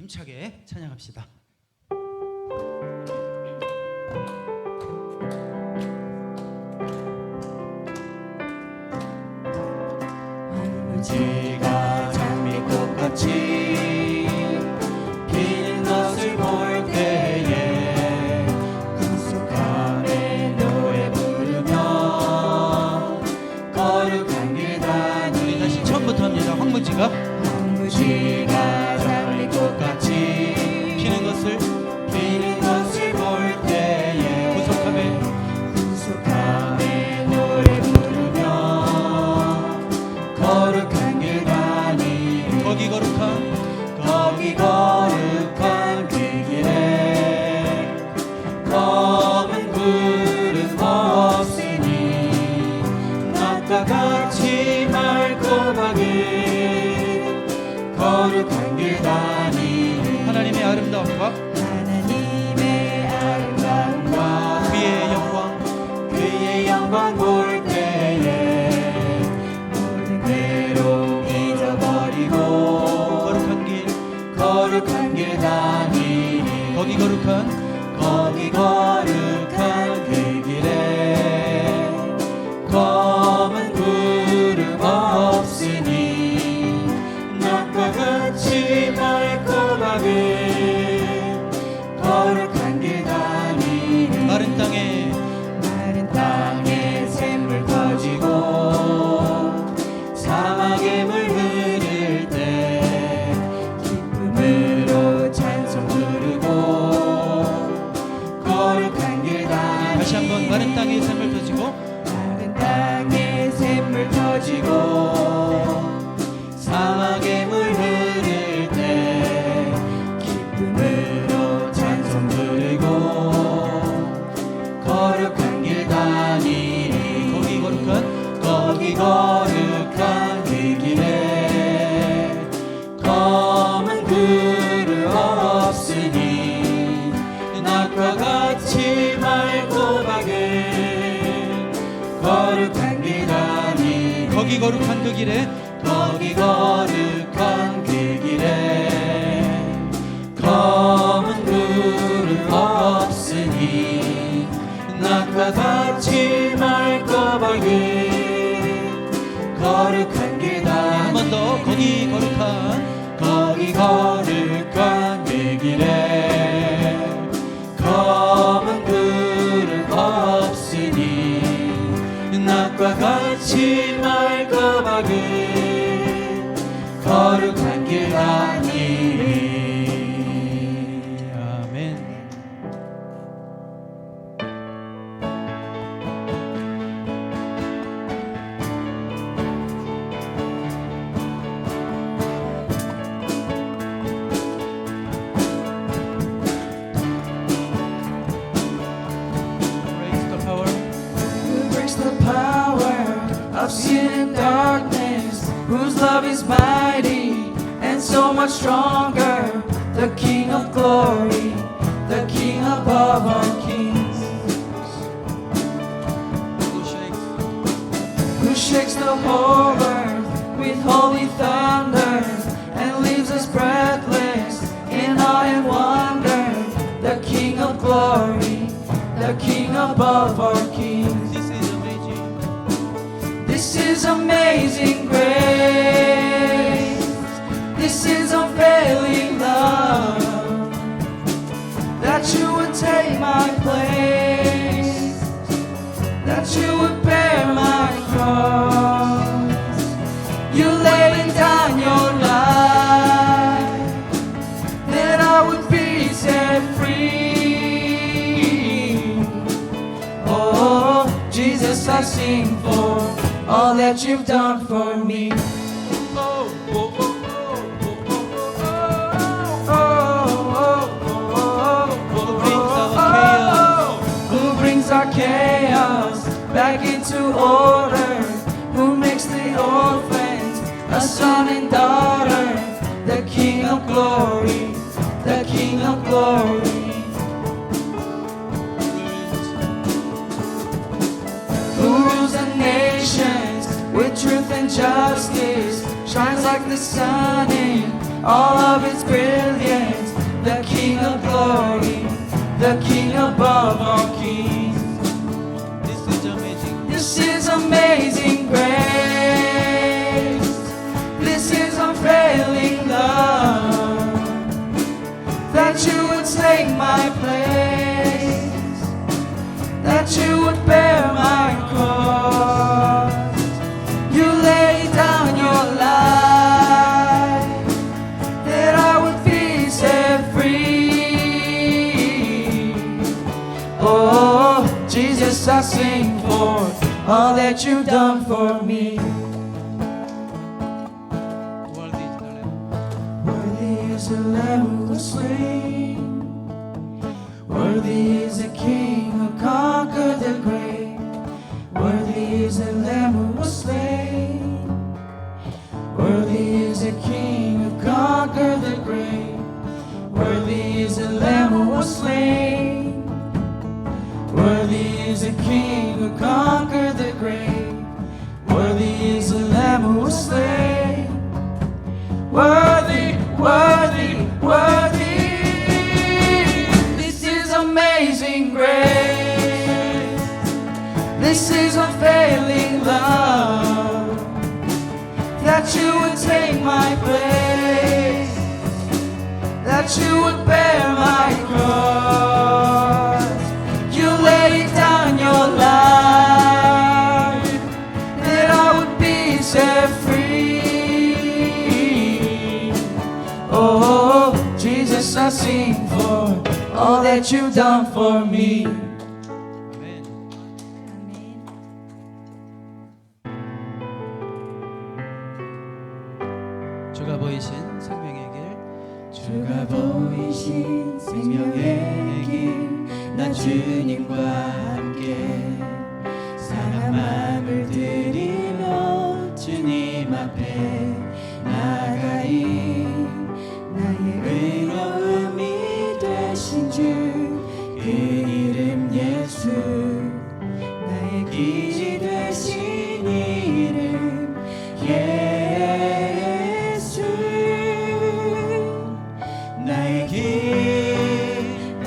힘차게 찬양합시다. 지가 장미꽃같이 피는 것을 볼 때에 구속함에 노래 부르며 거룩한 길 다니. 우리 다시 처음부터 합니다. 황무지가 장미꽃같이 피는 것을 볼 때에 구속함에 노래 부르며 거룩한 길 다니. 거기 거룩한 그 길에 검은 구름 없으니 낮과 같이 맑고 밝은 거룩한 길 다니. 하나님의 아름다움과 그의 영광 볼 때에 모든 괴로움 잊어버리고 거룩한 길 다니니. 거기 거룩한 그 길에 검은 구름 없으니 낮과 같이 맑고 밝은 거룩한 길 다니니. 마른 땅에 샘물 터지고 사막에 물 흐를 때 기쁨으로 찬송 부르고 거룩한 길 다니. 다시 한번 마른 땅에 샘물 터지고 사막에 물 흐를 때 기쁨으로 찬송 부르고 거룩한 길 다니니. 거기 거룩한 그 길에 검은 구름 없으니 낮과 같이 맑고 밝은 거룩한 길 다니. 거기 거룩한 그 길에 거룩한 그 길에 검은 구름 없으니 낮과 같이 맑고 밝은 거룩한 길 다니. 한 번 더 거기 거룩한 그 길에 검은 구름 없으니 낮과 같이 맑고 밝은 거룩한 길 다니니. 아멘. Praise the power. Who breaks the power of sin and darkness, whose love is mighty and so much stronger, the King of glory, the King above all kings, who shakes the whole earth with holy thunder and leaves us breathless in awe and wonder, the King of glory, the King above all kings. This is amazing. This is amazing grace. This is unfailing love. That you would take my place, that you would bear my cross. You laid down your life, that I would be set free. Oh, Jesus, I sing for all that you've done for me. Oh, oh, oh, who brings our chaos back into order, who makes the orphans a son and daughter, the King of glory, the King of glory. Who rules the nations with truth and justice, shines like the sun in all of its brilliance, the King above all kings. This is amazing. This is amazing grace. This is unfailing love. That you would take my place. That you would bear my cross. You lay down your life. That I would be set free. Oh, Jesus, I sing for all that you've done for me. Worthy is the Lamb. Worthy is the Lamb who was slain. Worthy is the King who conquered the grave. Worthy is the Lamb who was slain. Worthy is the King who conquered the grave. Worthy is the Lamb who was slain. Worthy is the King who conquered the grave. Worthy is the Lamb who was slain. Worthy, worthy, worthy. This is amazing grace. This is unfailing love. That you would take my place. That you would bear my cross. You laid down your life. That I would be set free. Oh, Jesus, I sing for all that you've done for me. 아멘. 주가 보이신 생명의 길. 주가 보이신 생명의 길. 나 주님과 함께 상한 마음을 드리며 주님 앞에 나가리. 나의 의로움이 되신 주 그 이름 예수. 나의 길이 되신 이름 예수. 나의 길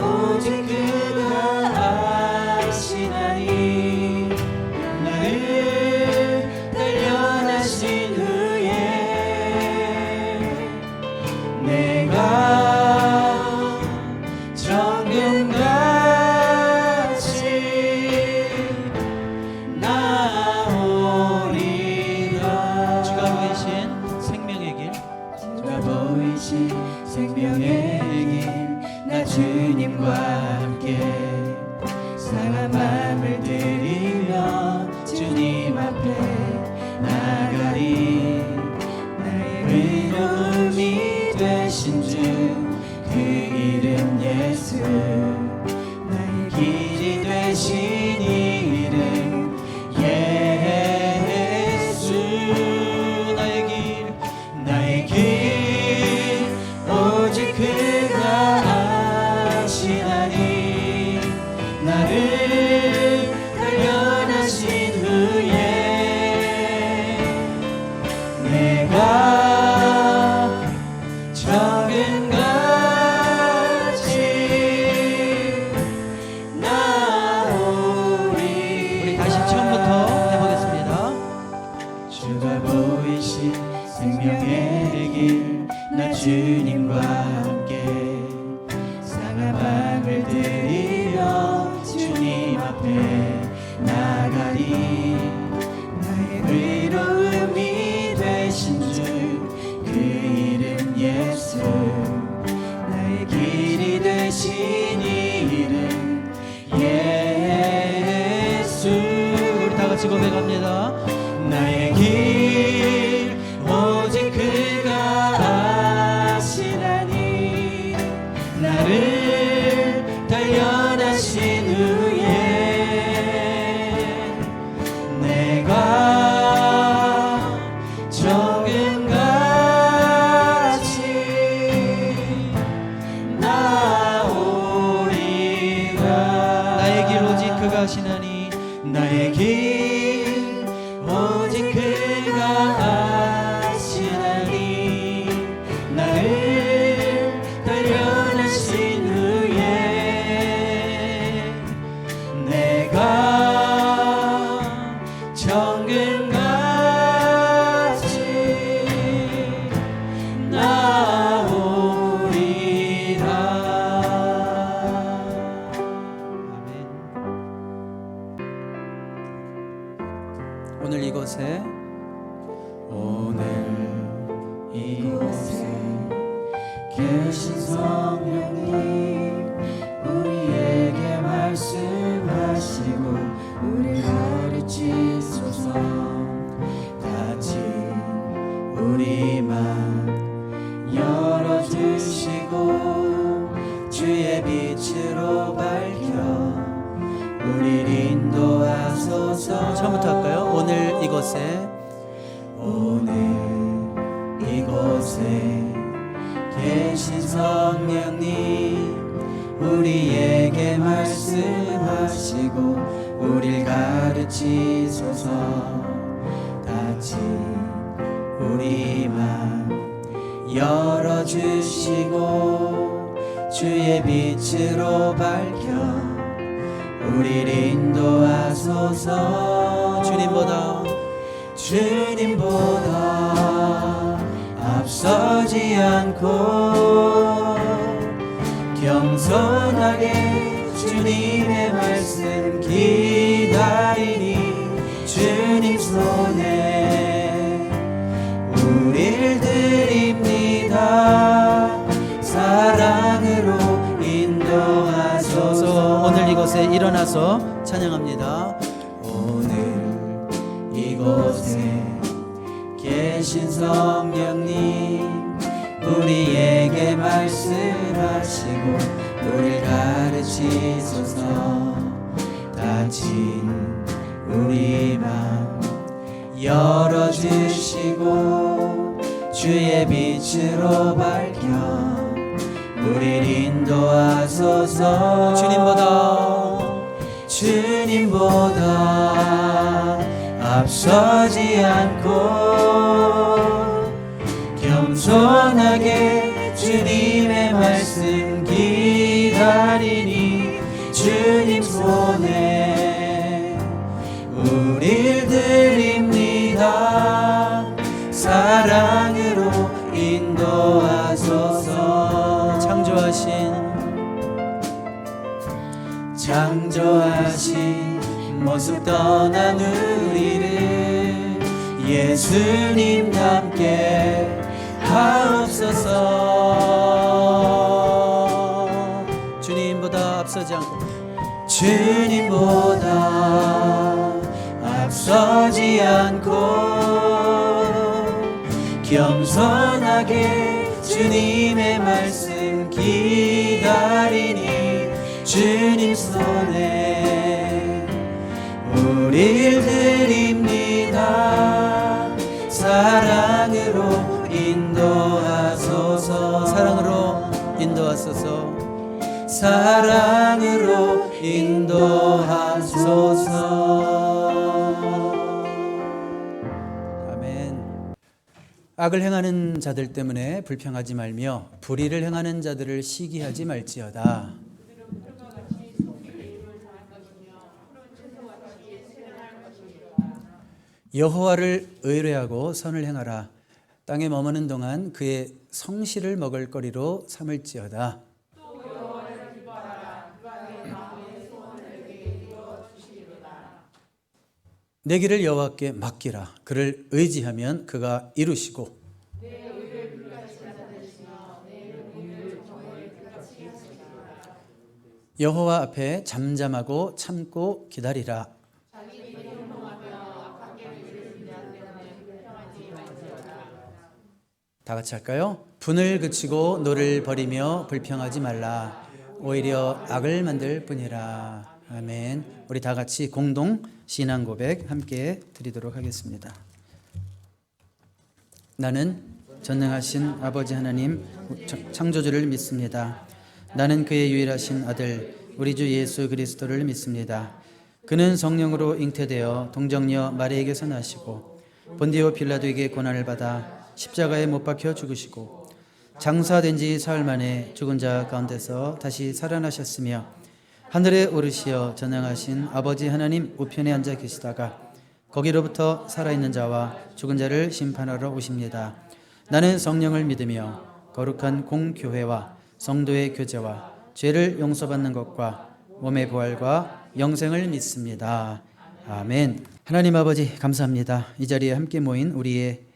오직 그가 아시나니. 나를 단련하신 후에 내가 정금같이 나오리라. 주가 보이신 생명의 길. 주가 보이신 생명의 길. 나 주님과 함께 상한 마음을 드리며 주님 앞에 나가리. 나의 의로움이 되신 주 그 이름 예수. 나의 길이 되신 이름 예수. 나의 길, 나의 길 오직 그가 아시나니. 나를 단련하신 후에 내가 정금같이 나오리. 우리 다시 처음부터 해보겠습니다. 주가 보이신 생명의 길. 나 주님과 함께 상한 마음을 드리며 주님 앞에 나가리. 나의 의로움이 되신 주 그 이름 예수. 나의 길이 되신 이름 예수. 우리 다 같이 고백합니다. 나의 길 오직 그가 아시나니. 나를 단련하신 후에 내가 정금같이 나오리라. 나의 길 오직 그가 아시나니. 나의 길 오직 그가 아시나니. 나를 단련하신 후에 계신 성령님 우리에게 말씀하시고 우리 가르치소서. 같이 우리 맘 열어주시고 주의 빛으로 밝혀 우리 인도하소서. 처음부터 할까요? 오늘 이곳에 계신 성령님 우리에게 말씀하시고 우릴 가르치소서. 같이 우리 맘 열어주시고 주의 빛으로 밝혀 우릴 인도하소서. 주님보다 앞서지 않고 겸손하게 주님의 말씀 기다리니 주님 손에 우릴 드립니다. 사랑으로 인도하소서. 오늘 이곳에 일어나서 찬양합니다. 오늘 이곳에 계신 성령님 우리에게 말씀하시고 우릴 가르치소서. 다친 우리 맘 열어주시고 주의 빛으로 밝혀 우릴 인도하소서. 주님보다 앞서지 않고 겸손하게 주님의 말씀 기다리니 주님 손에 우릴 드립니다. 사랑으로 인도하소서. 창조하신 모습 떠난 우리를 예수님 닮게 하옵소서. 주님보다 앞서지 않고 겸손하게 주님의 말씀 기다리니 주님 손에 우릴 드립니다. 사랑으로 인도하소서. 사랑으로 인도하소서. 아멘. 악을 행하는 자들 때문에 불평하지 말며 불의를 행하는 자들을 시기하지 말지어다. 여호와를 의뢰하고 선을 행하라. 땅에 머무는 동안 그의 성실을 먹을 거리로 삼을지어다. 내 길을 여호와께 맡기라. 그를 의지하면 그가 이루시고 여호와 앞에 잠잠하고 참고 기다리라. 다 같이 할까요? 분을 그치고 노를 버리며 불평하지 말라. 오히려 악을 만들 뿐이라. 아멘. 우리 다 같이 공동 신앙 고백 함께 드리도록 하겠습니다. 나는 전능하신 아버지 하나님 창조주를 믿습니다. 나는 그의 유일하신 아들 우리 주 예수 그리스도를 믿습니다. 그는 성령으로 잉태되어 동정녀 마리에게서 나시고 본디오 빌라도에게 고난을 받아 십자가에 못 박혀 죽으시고 장사된 지 사흘 만에 죽은 자 가운데서 다시 살아나셨으며 하늘에 오르시어 전능하신 아버지 하나님 우편에 앉아 계시다가 거기로부터 살아있는 자와 죽은 자를 심판하러 오십니다. 나는 성령을 믿으며 거룩한 공교회와 성도의 교제와 죄를 용서받는 것과 몸의 부활과 영생을 믿습니다. 아멘. 하나님 아버지 감사합니다. 이 자리에 함께 모인 우리의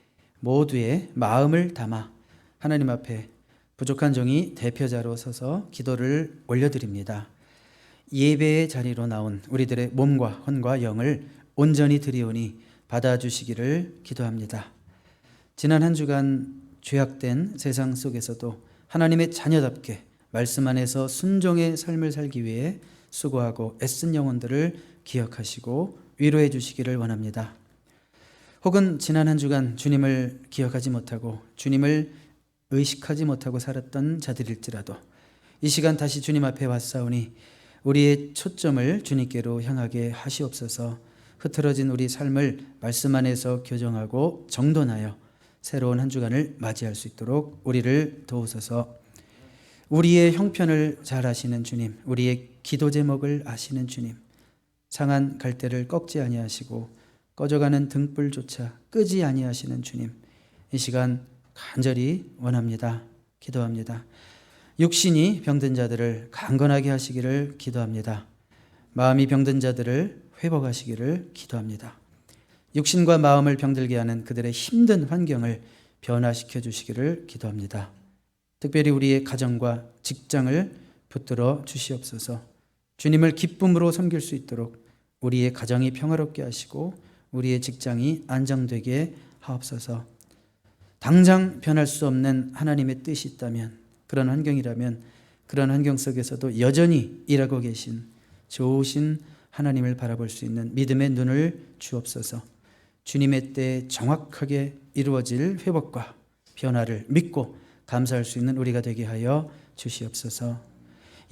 모두의 마음을 담아 하나님 앞에 부족한 종이 대표자로 서서 기도를 올려드립니다. 예배의 자리로 나온 우리들의 몸과 혼과 영을 온전히 드리오니 받아주시기를 기도합니다. 지난 한 주간 죄악된 세상 속에서도 하나님의 자녀답게 말씀 안에서 순종의 삶을 살기 위해 수고하고 애쓴 영혼들을 기억하시고 위로해 주시기를 원합니다. 혹은 지난 한 주간 주님을 기억하지 못하고 주님을 의식하지 못하고 살았던 자들일지라도 이 시간 다시 주님 앞에 왔사오니 우리의 초점을 주님께로 향하게 하시옵소서. 흐트러진 우리 삶을 말씀 안에서 교정하고 정돈하여 새로운 한 주간을 맞이할 수 있도록 우리를 도우소서. 우리의 형편을 잘 아시는 주님, 우리의 기도 제목을 아시는 주님, 상한 갈대를 꺾지 아니하시고 꺼져가는 등불조차 끄지 아니하시는 주님, 이 시간 간절히 원합니다. 기도합니다. 육신이 병든 자들을 강건하게 하시기를 기도합니다. 마음이 병든 자들을 회복하시기를 기도합니다. 육신과 마음을 병들게 하는 그들의 힘든 환경을 변화시켜 주시기를 기도합니다. 특별히 우리의 가정과 직장을 붙들어 주시옵소서. 주님을 기쁨으로 섬길 수 있도록 우리의 가정이 평화롭게 하시고 우리의 직장이 안정되게 하옵소서. 당장 변할 수 없는 하나님의 뜻이 있다면, 그런 환경이라면 그런 환경 속에서도 여전히 일하고 계신 좋으신 하나님을 바라볼 수 있는 믿음의 눈을 주옵소서. 주님의 때에 정확하게 이루어질 회복과 변화를 믿고 감사할 수 있는 우리가 되게 하여 주시옵소서.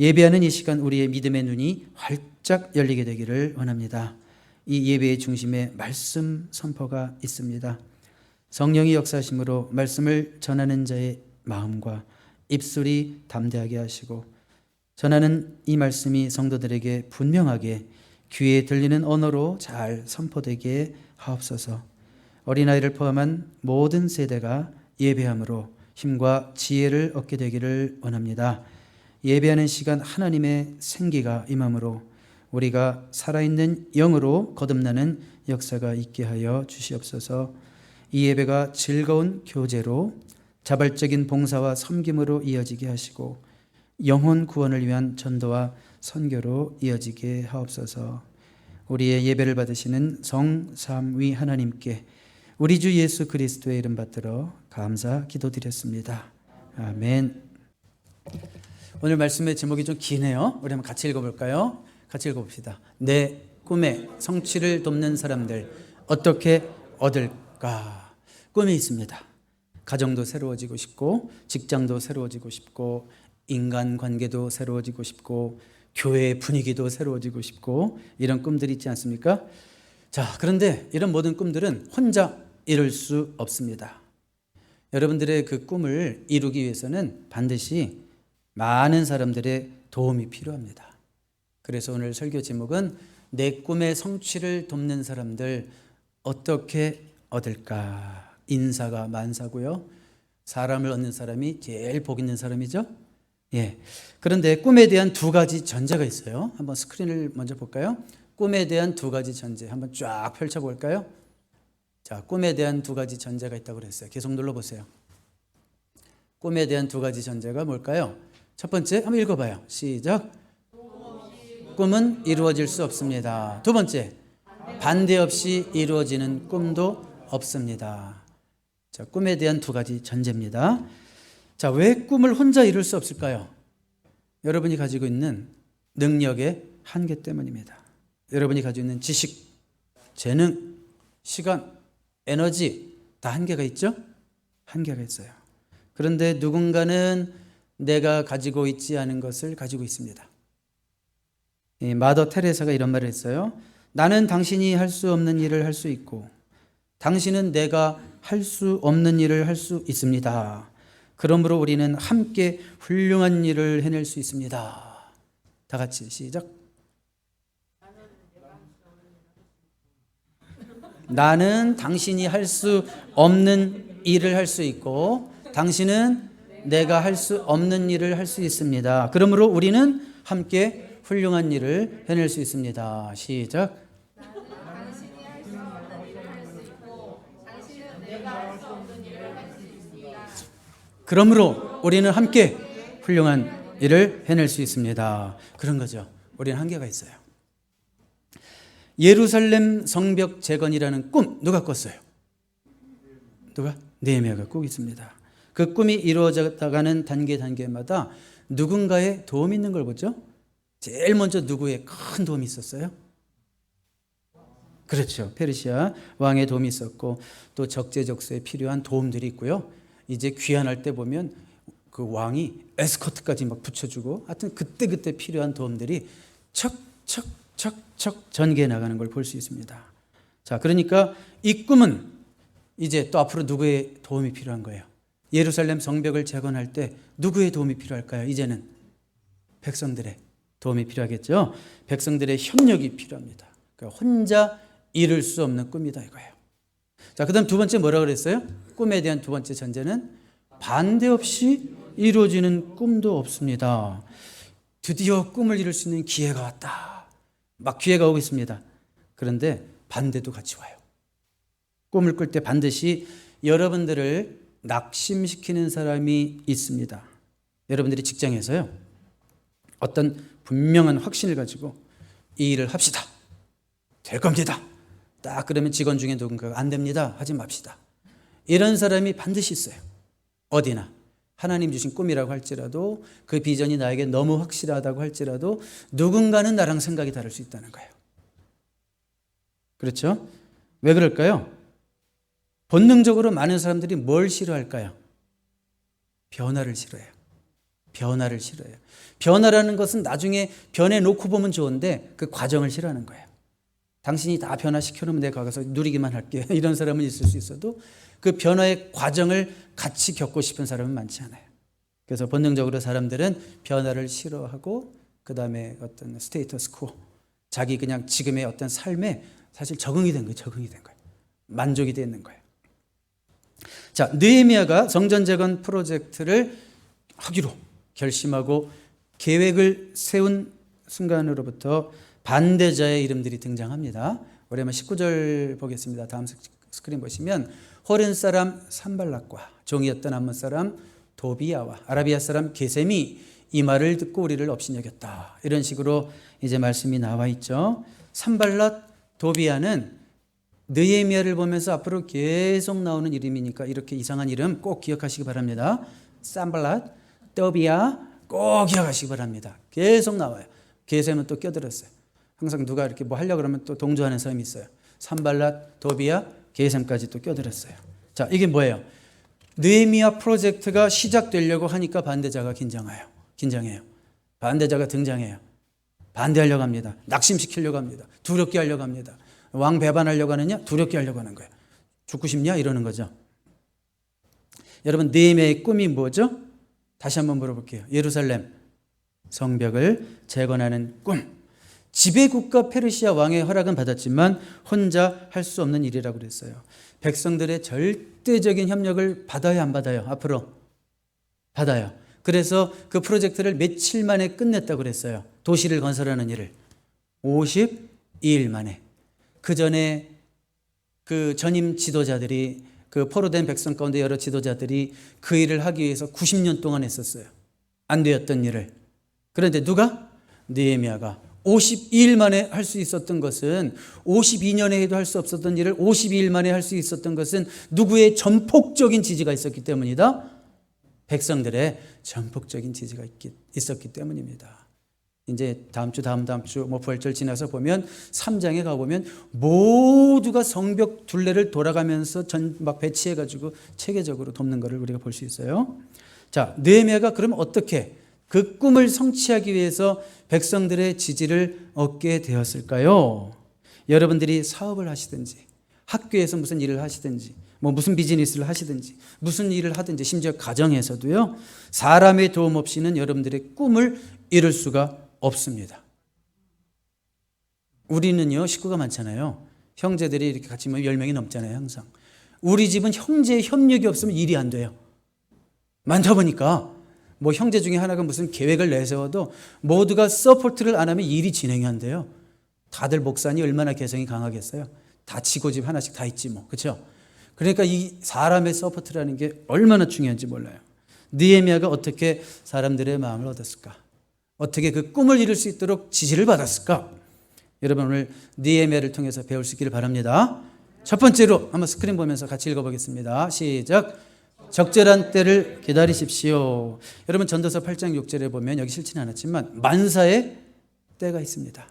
예배하는 이 시간 우리의 믿음의 눈이 활짝 열리게 되기를 원합니다. 이 예배의 중심에 말씀 선포가 있습니다. 성령이 역사하심으로 말씀을 전하는 자의 마음과 입술이 담대하게 하시고 전하는 이 말씀이 성도들에게 분명하게 귀에 들리는 언어로 잘 선포되게 하옵소서. 어린아이를 포함한 모든 세대가 예배함으로 힘과 지혜를 얻게 되기를 원합니다. 예배하는 시간 하나님의 생기가 임함으로 우리가 살아있는 영으로 거듭나는 역사가 있게 하여 주시옵소서. 이 예배가 즐거운 교제로 자발적인 봉사와 섬김으로 이어지게 하시고 영혼 구원을 위한 전도와 선교로 이어지게 하옵소서. 우리의 예배를 받으시는 성삼위 하나님께 우리 주 예수 그리스도의 이름 받들어 감사 기도드렸습니다. 아멘. 오늘 말씀의 제목이 좀 기네요. 우리 한번 같이 읽어볼까요? 같이 읽어봅시다. 내 꿈의 성취를 돕는 사람들 어떻게 얻을까? 꿈이 있습니다. 가정도 새로워지고 싶고 직장도 새로워지고 싶고 인간관계도 새로워지고 싶고 교회의 분위기도 새로워지고 싶고 이런 꿈들이 있지 않습니까? 자, 그런데 이런 모든 꿈들은 혼자 이룰 수 없습니다. 여러분들의 그 꿈을 이루기 위해서는 반드시 많은 사람들의 도움이 필요합니다. 그래서 오늘 설교 제목은 내 꿈의 성취를 돕는 사람들 어떻게 얻을까? 인사가 만사고요. 사람을 얻는 사람이 제일 복 있는 사람이죠. 예. 그런데 꿈에 대한 두 가지 전제가 있어요. 한번 스크린을 먼저 볼까요? 꿈에 대한 두 가지 전제 한번 쫙 펼쳐볼까요? 자, 꿈에 대한 두 가지 전제가 있다고 그랬어요. 계속 눌러보세요. 꿈에 대한 두 가지 전제가 뭘까요? 첫 번째, 한번 읽어봐요. 시작. 꿈은 이루어질 수 없습니다. 두 번째, 반대 없이 이루어지는 꿈도 없습니다. 자, 꿈에 대한 두 가지 전제입니다. 자, 왜 꿈을 혼자 이룰 수 없을까요? 여러분이 가지고 있는 능력의 한계 때문입니다. 여러분이 가지고 있는 지식, 재능, 시간, 에너지 다 한계가 있죠? 한계가 있어요. 그런데 누군가는 내가 가지고 있지 않은 것을 가지고 있습니다. 마더 테레사가 이런 말을 했어요. 나는 당신이 할 수 없는 일을 할 수 있고 당신은 내가 할 수 없는 일을 할 수 있습니다. 그러므로 우리는 함께 훌륭한 일을 해낼 수 있습니다. 다 같이 시작. 나는 당신이 할 수 없는 일을 할 수 있고 당신은 내가 할 수 없는 일을 할 수 있습니다. 그러므로 우리는 함께 훌륭한 일을 해낼 수 있습니다. 시작. 그러므로 우리는 함께 훌륭한 일을 해낼 수 있습니다. 그런 거죠. 우리는 한계가 있어요. 예루살렘 성벽 재건이라는 꿈 누가 꿨어요? 누가? 느헤미야가 꾸고 있습니다. 그 꿈이 이루어져가는 단계마다 누군가의 도움이 있는 걸 보죠. 제일 먼저 누구의 큰 도움이 있었어요? 그렇죠. 페르시아 왕의 도움이 있었고 또 적재적소에 필요한 도움들이 있고요. 이제 귀환할 때 보면 그 왕이 에스코트까지 막 붙여주고 하여튼 그때 필요한 도움들이 척척척척 전개해 나가는 걸 볼 수 있습니다. 자, 그러니까 이 꿈은 이제 또 앞으로 누구의 도움이 필요한 거예요? 예루살렘 성벽을 재건할 때 누구의 도움이 필요할까요? 이제는 백성들의 도움이 필요하겠죠. 백성들의 협력이 필요합니다. 그러니까 혼자 이룰 수 없는 꿈이다 이거예요. 자, 그다음 두 번째 뭐라고 그랬어요? 꿈에 대한 두 번째 전제는 반대 없이 이루어지는 꿈도 없습니다. 드디어 꿈을 이룰 수 있는 기회가 왔다. 막 기회가 오고 있습니다. 그런데 반대도 같이 와요. 꿈을 꿀 때 반드시 여러분들을 낙심시키는 사람이 있습니다. 여러분들이 직장에서요, 어떤 분명한 확신을 가지고 이 일을 합시다. 될 겁니다. 딱 그러면 직원 중에 누군가가 안 됩니다. 하지 맙시다. 이런 사람이 반드시 있어요. 어디나. 하나님 주신 꿈이라고 할지라도 그 비전이 나에게 너무 확실하다고 할지라도 누군가는 나랑 생각이 다를 수 있다는 거예요. 그렇죠? 왜 그럴까요? 본능적으로 많은 사람들이 뭘 싫어할까요? 변화를 싫어해요. 변화를 싫어해요. 변화라는 것은 나중에 변해놓고 보면 좋은데 그 과정을 싫어하는 거예요. 당신이 다 변화시켜놓으면 내가 가서 누리기만 할게. 이런 사람은 있을 수 있어도 그 변화의 과정을 같이 겪고 싶은 사람은 많지 않아요. 그래서 본능적으로 사람들은 변화를 싫어하고 그 다음에 어떤 스테이터스 코, 자기 그냥 지금의 어떤 삶에 사실 적응이 된 거예요. 만족이 되는 거예요. 자, 느헤미야가 성전 재건 프로젝트를 하기로 결심하고 계획을 세운 순간으로부터 반대자의 이름들이 등장합니다. 우리 한번 19절 보겠습니다. 다음 스크린 보시면 호른 사람 산발락과 종이었던 암몬 사람 도비야와 아라비아 사람 게셈이 이 말을 듣고 우리를 업신여겼다. 이런 식으로 이제 말씀이 나와 있죠. 산발락, 도비야는 느헤미야를 보면서 앞으로 계속 나오는 이름이니까 이렇게 이상한 이름 꼭 기억하시기 바랍니다. 산발락, 도비야 꼭 기억하시기 바랍니다. 계속 나와요. 게셈은 또 껴들었어요. 항상 누가 이렇게 뭐 하려고 그러면 또 동조하는 사람이 있어요. 산발락, 도비야, 게셈까지 또 껴들었어요. 자, 이게 뭐예요? 느헤미야 프로젝트가 시작되려고 하니까 반대자가 긴장해요. 반대자가 등장해요. 반대하려고 합니다. 낙심시키려고 합니다. 두렵게 하려고 합니다. 왕 배반하려고 하느냐? 두렵게 하려고 하는 거예요. 죽고 싶냐? 이러는 거죠. 여러분, 느헤미야의 꿈이 뭐죠? 다시 한번 물어볼게요. 예루살렘 성벽을 재건하는 꿈. 지배국가 페르시아 왕의 허락은 받았지만 혼자 할 수 없는 일이라고 그랬어요. 백성들의 절대적인 협력을 받아야 안 받아요? 앞으로 받아요. 그래서 그 프로젝트를 며칠 만에 끝냈다고 그랬어요. 도시를 건설하는 일을 52일 만에. 그 전에 그 전임 지도자들이, 그 포로된 백성 가운데 여러 지도자들이 그 일을 하기 위해서 90년 동안 했었어요. 안 되었던 일을. 그런데 누가? 느헤미야가 52일 만에 할 수 있었던 것은, 52년에 해도 할 수 없었던 일을 52일 만에 할 수 있었던 것은 누구의 전폭적인 지지가 있었기 때문이다. 백성들의 전폭적인 지지가 있었기 때문입니다. 이제 다음 주 뭐 부활절 지나서 보면 3장에 가보면 모두가 성벽 둘레를 돌아가면서 막 배치해가지고 체계적으로 돕는 것을 우리가 볼 수 있어요. 자, 느헤미야가 그럼 어떻게 그 꿈을 성취하기 위해서 백성들의 지지를 얻게 되었을까요? 여러분들이 사업을 하시든지 학교에서 무슨 일을 하시든지 뭐 무슨 비즈니스를 하시든지 무슨 일을 하든지 심지어 가정에서도요, 사람의 도움 없이는 여러분들의 꿈을 이룰 수가 없습니다. 우리는요, 식구가 많잖아요. 형제들이 이렇게 같이 모이면 10명이 넘잖아요, 항상. 우리 집은 형제의 협력이 없으면 일이 안 돼요. 많다 보니까 뭐 형제 중에 하나가 무슨 계획을 내세워도 모두가 서포트를 안 하면 일이 진행이 안 돼요. 다들 목사니 얼마나 개성이 강하겠어요. 다 지고 집 하나씩 다 있지 뭐. 그렇죠? 그러니까 이 사람의 서포트라는 게 얼마나 중요한지 몰라요. 느헤미야가 어떻게 사람들의 마음을 얻었을까? 어떻게 그 꿈을 이룰 수 있도록 지시를 받았을까? 여러분 오늘 느헤미야를 통해서 배울 수 있기를 바랍니다. 첫 번째로 한번 스크린 보면서 같이 읽어보겠습니다. 시작. 적절한 때를 기다리십시오. 여러분 전도서 8장 6절에 보면 여기 싫지는 않았지만 만사의 때가 있습니다.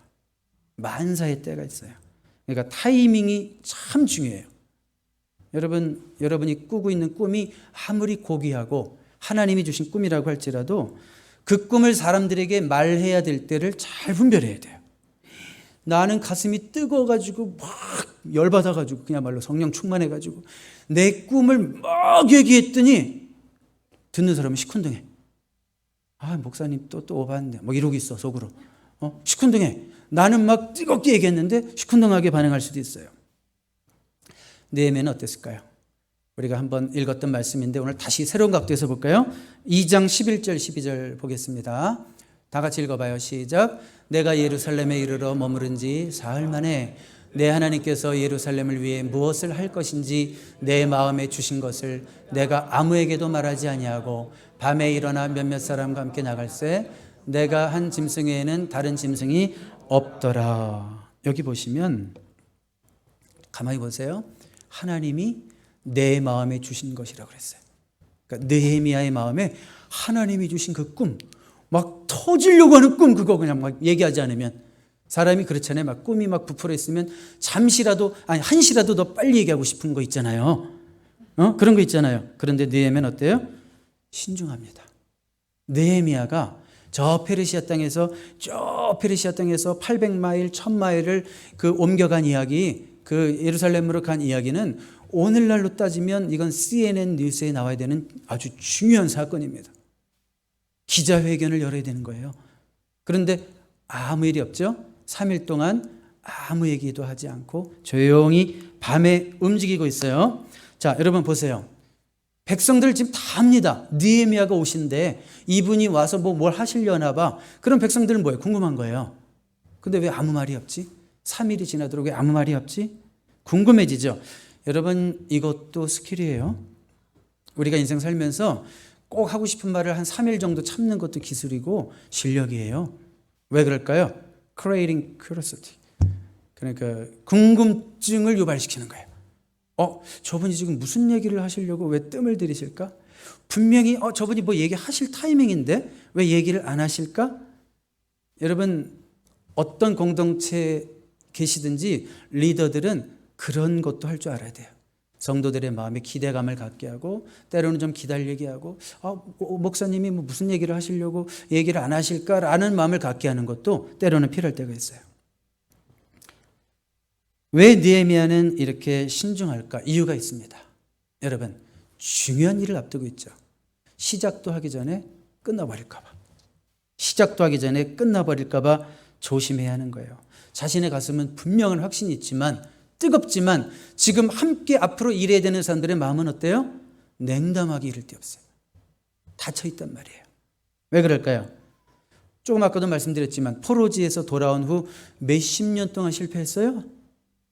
만사의 때가 있어요. 그러니까 타이밍이 참 중요해요. 여러분이 꾸고 있는 꿈이 아무리 고귀하고 하나님이 주신 꿈이라고 할지라도 그 꿈을 사람들에게 말해야 될 때를 잘 분별해야 돼요. 나는 가슴이 뜨거워가지고 막 열받아가지고 그야말로 성령 충만해가지고 내 꿈을 막 얘기했더니 듣는 사람은 시큰둥해. 아 목사님 또 오바한데 막 이러고 있어 속으로. 시큰둥해. 나는 막 뜨겁게 얘기했는데 시큰둥하게 반응할 수도 있어요. 느헤미야는 어땠을까요? 우리가 한번 읽었던 말씀인데 오늘 다시 새로운 각도에서 볼까요? 2장 11절 12절 보겠습니다. 다 같이 읽어봐요. 시작. 내가 예루살렘에 이르러 머무른 지 사흘 만에 내 하나님께서 예루살렘을 위해 무엇을 할 것인지 내 마음에 주신 것을 내가 아무에게도 말하지 아니하고 밤에 일어나 몇몇 사람과 함께 나갈새 내가 한 짐승에는 다른 짐승이 없더라. 여기 보시면 가만히 보세요. 하나님이 내 마음에 주신 것이라고 그랬어요. 그러니까 느헤미야의 마음에 하나님이 주신 그 꿈, 막 터지려고 하는 꿈, 그거 그냥 막 얘기하지 않으면 사람이 그렇잖아요. 막 꿈이 막 부풀어 있으면 잠시라도 아니 한시라도 더 빨리 얘기하고 싶은 거 있잖아요. 그런 거 있잖아요. 그런데 느헤미야는 어때요? 신중합니다. 느헤미야가 저 페르시아 땅에서 800마일, 1000마일을 그 옮겨간 이야기, 그 예루살렘으로 간 이야기는 오늘날로 따지면 이건 CNN 뉴스에 나와야 되는 아주 중요한 사건입니다. 기자회견을 열어야 되는 거예요. 그런데 아무 일이 없죠. 3일 동안 아무 얘기도 하지 않고 조용히 밤에 움직이고 있어요. 자, 여러분 보세요. 백성들 지금 다 합니다. 느헤미야가 오신데 이분이 와서 뭘 하시려나 봐. 그럼 백성들은 뭐예요? 궁금한 거예요. 근데 왜 아무 말이 없지? 3일이 지나도록 왜 아무 말이 없지? 궁금해지죠. 여러분 이것도 스킬이에요. 우리가 인생 살면서 꼭 하고 싶은 말을 한 3일 정도 참는 것도 기술이고 실력이에요. 왜 그럴까요? Creating curiosity. 그러니까 궁금증을 유발시키는 거예요. 저분이 지금 무슨 얘기를 하시려고 왜 뜸을 들이실까? 분명히 저분이 뭐 얘기하실 타이밍인데 왜 얘기를 안 하실까? 여러분 어떤 공동체에 계시든지 리더들은 그런 것도 할 줄 알아야 돼요. 성도들의 마음에 기대감을 갖게 하고 때로는 좀 기다리게 하고 목사님이 뭐 무슨 얘기를 하시려고 얘기를 안 하실까라는 마음을 갖게 하는 것도 때로는 필요할 때가 있어요. 왜 느헤미야는 이렇게 신중할까? 이유가 있습니다. 여러분 중요한 일을 앞두고 있죠. 시작도 하기 전에 끝나버릴까 봐. 시작도 하기 전에 끝나버릴까 봐 조심해야 하는 거예요. 자신의 가슴은 분명한 확신이 있지만 뜨겁지만 지금 함께 앞으로 일해야 되는 사람들의 마음은 어때요? 냉담하기 이를 데 없어요. 닫혀있단 말이에요. 왜 그럴까요? 조금 아까도 말씀드렸지만 포로지에서 돌아온 후 몇십 년 동안 실패했어요.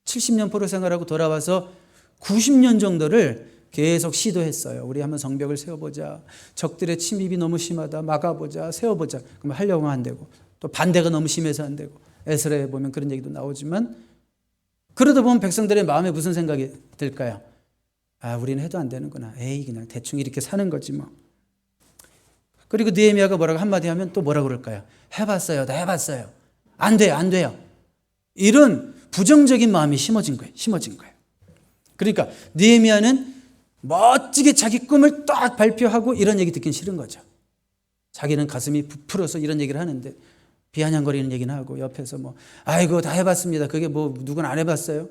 70년 포로 생활하고 돌아와서 90년 정도를 계속 시도했어요. 우리 한번 성벽을 세워보자. 적들의 침입이 너무 심하다. 막아보자. 세워보자. 그럼 하려고 하면 안 되고 또 반대가 너무 심해서 안 되고 에스라에 보면 그런 얘기도 나오지만 그러다 보면 백성들의 마음에 무슨 생각이 들까요? 우리는 해도 안 되는구나. 그냥 대충 이렇게 사는 거지 뭐. 그리고 느헤미야가 뭐라고 한마디 하면 또 뭐라고 그럴까요? 해봤어요. 다 해봤어요. 안 돼요. 안 돼요. 이런 부정적인 마음이 심어진 거예요. 그러니까 느헤미야는 멋지게 자기 꿈을 딱 발표하고 이런 얘기 듣긴 싫은 거죠. 자기는 가슴이 부풀어서 이런 얘기를 하는데 비아냥거리는 얘기는 하고 옆에서 아이고 다 해봤습니다. 그게 누구는 안 해봤어요.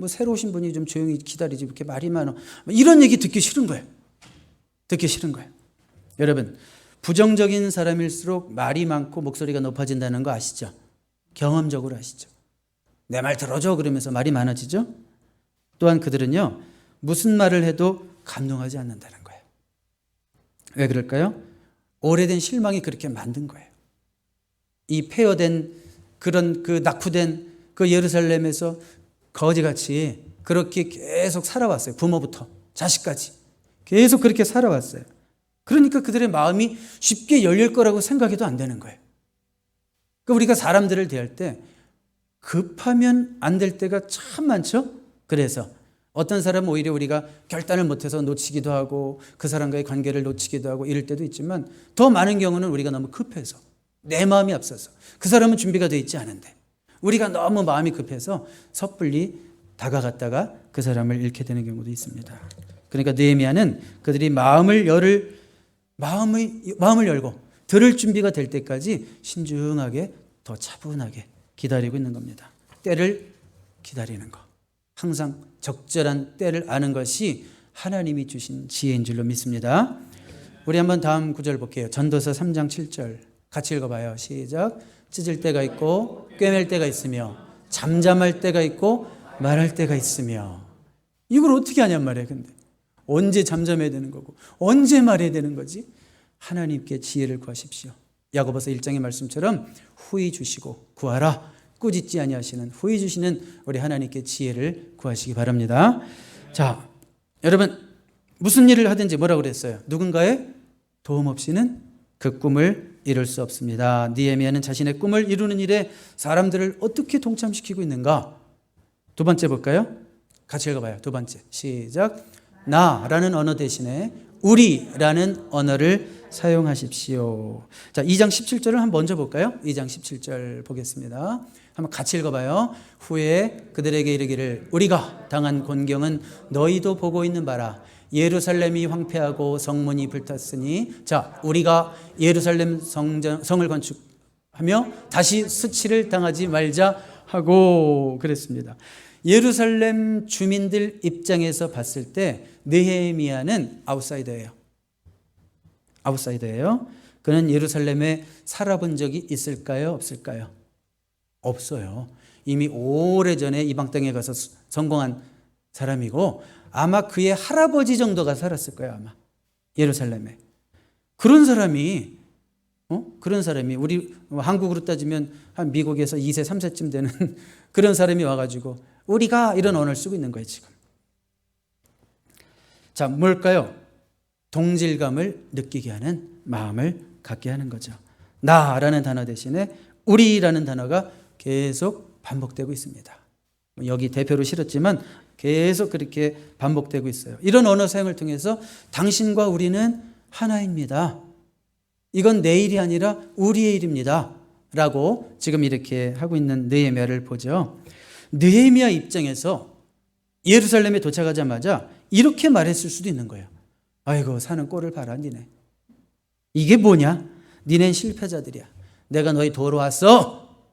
새로 오신 분이 좀 조용히 기다리지 이렇게 말이 많아. 이런 얘기 듣기 싫은 거예요. 여러분 부정적인 사람일수록 말이 많고 목소리가 높아진다는 거 아시죠? 경험적으로 아시죠? 내 말 들어줘 그러면서 말이 많아지죠? 또한 그들은요 무슨 말을 해도 감동하지 않는다는 거예요. 왜 그럴까요? 오래된 실망이 그렇게 만든 거예요. 이 폐허된 그런 그 낙후된 그 예루살렘에서 거지같이 그렇게 계속 살아왔어요. 부모부터 자식까지 계속 그렇게 살아왔어요. 그러니까 그들의 마음이 쉽게 열릴 거라고 생각해도 안 되는 거예요. 그러니까 우리가 사람들을 대할 때 급하면 안 될 때가 참 많죠. 그래서 어떤 사람은 오히려 우리가 결단을 못해서 놓치기도 하고 그 사람과의 관계를 놓치기도 하고 이럴 때도 있지만 더 많은 경우는 우리가 너무 급해서 내 마음이 앞서서 그 사람은 준비가 되어 있지 않은데 우리가 너무 마음이 급해서 섣불리 다가갔다가 그 사람을 잃게 되는 경우도 있습니다. 그러니까 느헤미야는 그들이 마음을 열고 들을 준비가 될 때까지 신중하게 더 차분하게 기다리고 있는 겁니다. 때를 기다리는 것. 항상 적절한 때를 아는 것이 하나님이 주신 지혜인 줄로 믿습니다. 우리 한번 다음 구절 볼게요. 전도서 3장 7절 같이 읽어봐요. 시작. 찢을 때가 있고 꿰맬 때가 있으며 잠잠할 때가 있고 말할 때가 있으며. 이걸 어떻게 하냔 말이에요. 근데 언제 잠잠해야 되는 거고 언제 말해야 되는 거지? 하나님께 지혜를 구하십시오. 야고보서 1장의 말씀처럼 후히 주시고 구하라. 꾸짖지 아니하시는 후히 주시는 우리 하나님께 지혜를 구하시기 바랍니다. 자, 여러분 무슨 일을 하든지 뭐라고 그랬어요? 누군가의 도움 없이는 그 꿈을 이룰 수 없습니다. 느헤미야는 자신의 꿈을 이루는 일에 사람들을 어떻게 동참시키고 있는가? 두 번째 볼까요? 같이 읽어봐요. 두 번째 시작. 나라는 언어 대신에 우리라는 언어를 사용하십시오. 자, 2장 17절을 한번 먼저 볼까요? 2장 17절 보겠습니다. 한번 같이 읽어봐요. 후에 그들에게 이르기를 우리가 당한 곤경은 너희도 보고 있는 바라. 예루살렘이 황폐하고 성문이 불탔으니 자, 우리가 예루살렘 성을 건축하며 다시 수치를 당하지 말자 하고 그랬습니다. 예루살렘 주민들 입장에서 봤을 때 느헤미야는 아웃사이더예요. 그는 예루살렘에 살아본 적이 있을까요? 없을까요? 없어요. 이미 오래전에 이방 땅에 가서 성공한 사람이고 아마 그의 할아버지 정도가 살았을 거예요. 아마 예루살렘에. 그런 사람이 우리 한국으로 따지면 한 미국에서 2세 3세쯤 되는 그런 사람이 와가지고 우리가 이런 언어를 쓰고 있는 거예요 지금. 자, 뭘까요? 동질감을 느끼게 하는 마음을 갖게 하는 거죠. 나라는 단어 대신에 우리라는 단어가 계속 반복되고 있습니다. 여기 대표로 실었지만 계속 그렇게 반복되고 있어요. 이런 언어 사용을 통해서 당신과 우리는 하나입니다. 이건 내 일이 아니라 우리의 일입니다. 라고 지금 이렇게 하고 있는 느헤미야를 보죠. 느헤미야 입장에서 예루살렘에 도착하자마자 이렇게 말했을 수도 있는 거예요. 아이고 사는 꼴을 봐라 니네. 이게 뭐냐? 니넨 실패자들이야. 내가 너희 도로 왔어.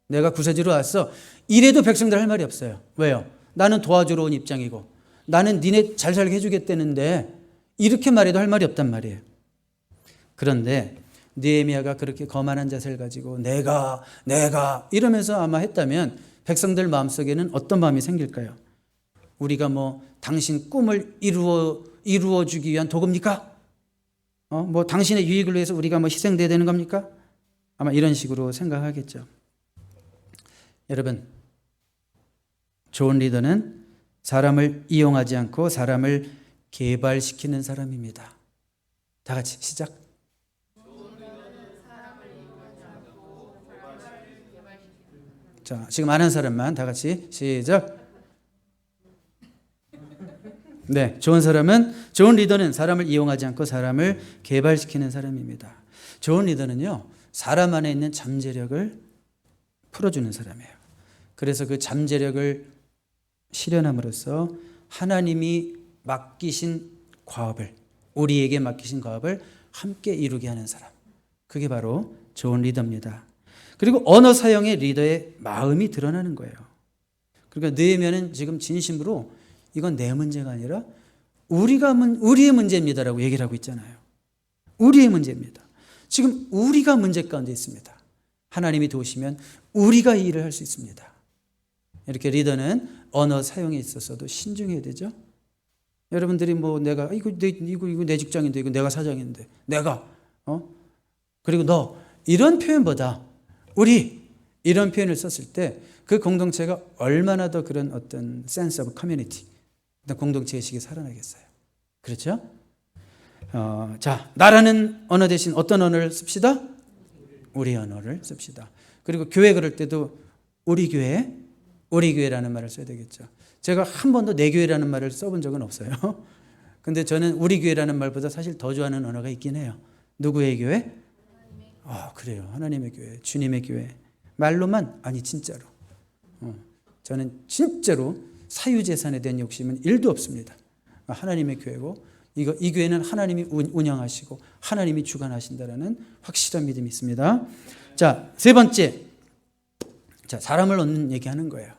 내가 구세주로 왔어. 이래도 백성들 할 말이 없어요. 왜요? 나는 도와주러 온 입장이고 나는 니네 잘 살게 해주겠다는데 이렇게 말해도 할 말이 없단 말이에요. 그런데 느헤미야가 그렇게 거만한 자세를 가지고 내가 이러면서 아마 했다면 백성들 마음속에는 어떤 마음이 생길까요? 우리가 뭐 당신 꿈을 이루어 주기 위한 도구입니까? 뭐 당신의 유익을 위해서 우리가 뭐 희생돼야 되는 겁니까? 아마 이런 식으로 생각하겠죠. 여러분, 좋은 리더는 사람을 이용하지 않고 사람을 개발시키는 사람입니다. 다 같이 시작. 자, 지금 아는 사람만 다 같이 시작. 네, 좋은 리더는 사람을 이용하지 않고 사람을 개발시키는 사람입니다. 좋은 리더는요, 사람 안에 있는 잠재력을 풀어주는 사람이에요. 그래서 그 잠재력을 실현함으로써 하나님이 맡기신 과업을, 우리에게 맡기신 과업을 함께 이루게 하는 사람. 그게 바로 좋은 리더입니다. 그리고 언어 사용의 리더의 마음이 드러나는 거예요. 그러니까 느헤미야는 지금 진심으로 이건 내 문제가 아니라 우리의 문제입니다라고 얘기를 하고 있잖아요. 우리의 문제입니다. 지금 우리가 문제 가운데 있습니다. 하나님이 도우시면 우리가 이 일을 할 수 있습니다. 이렇게 리더는 언어 사용에 있어서도 신중해야 되죠. 여러분들이 뭐 내가 이거 내 직장인데 이거 내가 사장인데 내가 그리고 너 이런 표현보다 우리 이런 표현을 썼을 때 그 공동체가 얼마나 더 그런 어떤 sense of community, 공동체 의식이 살아나겠어요. 그렇죠? 자, 나라는 언어 대신 어떤 언어를 씁시다? 우리 언어를 씁시다. 그리고 교회 그럴 때도 우리 교회라는 말을 써야 되겠죠. 제가 한 번도 내 교회라는 말을 써본 적은 없어요. 근데 저는 우리 교회라는 말보다 사실 더 좋아하는 언어가 있긴 해요. 누구의 교회? 그래요. 하나님의 교회, 주님의 교회. 말로만? 아니, 진짜로. 저는 진짜로 사유재산에 대한 욕심은 1도 없습니다. 하나님의 교회고, 이 교회는 하나님이 운영하시고 하나님이 주관하신다라는 확실한 믿음이 있습니다. 자, 세 번째. 자, 사람을 얻는 얘기하는 거예요.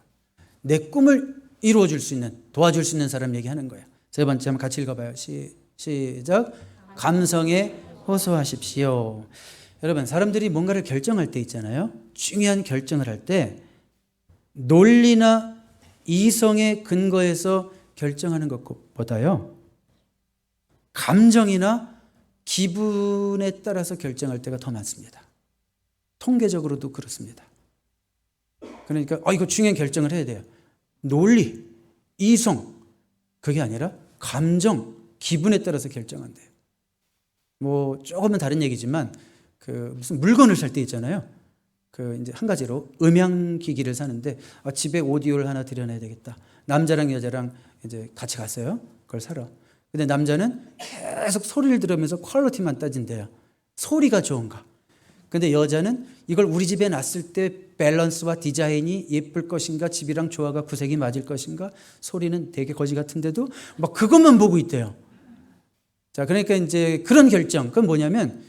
내 꿈을 이루어줄 수 있는, 도와줄 수 있는 사람 얘기하는 거예요. 세 번째 한번 같이 읽어봐요. 시작. 감성에 호소하십시오. 여러분, 사람들이 뭔가를 결정할 때 있잖아요. 중요한 결정을 할 때 논리나 이성의 근거에서 결정하는 것보다요, 감정이나 기분에 따라서 결정할 때가 더 많습니다. 통계적으로도 그렇습니다. 그러니까 이거 중요한 결정을 해야 돼요. 논리, 이성, 그게 아니라 감정, 기분에 따라서 결정한대요. 뭐 조금은 다른 얘기지만 무슨 물건을 살 때 있잖아요. 이제 한 가지로 음향기기를 사는데 집에 오디오를 하나 들여놔야 되겠다. 남자랑 여자랑 이제 같이 갔어요. 그걸 사러. 근데 남자는 계속 소리를 들으면서 퀄리티만 따진대요. 소리가 좋은가. 근데 여자는 이걸 우리 집에 놨을 때 밸런스와 디자인이 예쁠 것인가, 집이랑 조화가 구색이 맞을 것인가, 소리는 되게 거지 같은데도 막 그것만 보고 있대요. 자, 그러니까 이제 그런 결정, 그건 뭐냐면,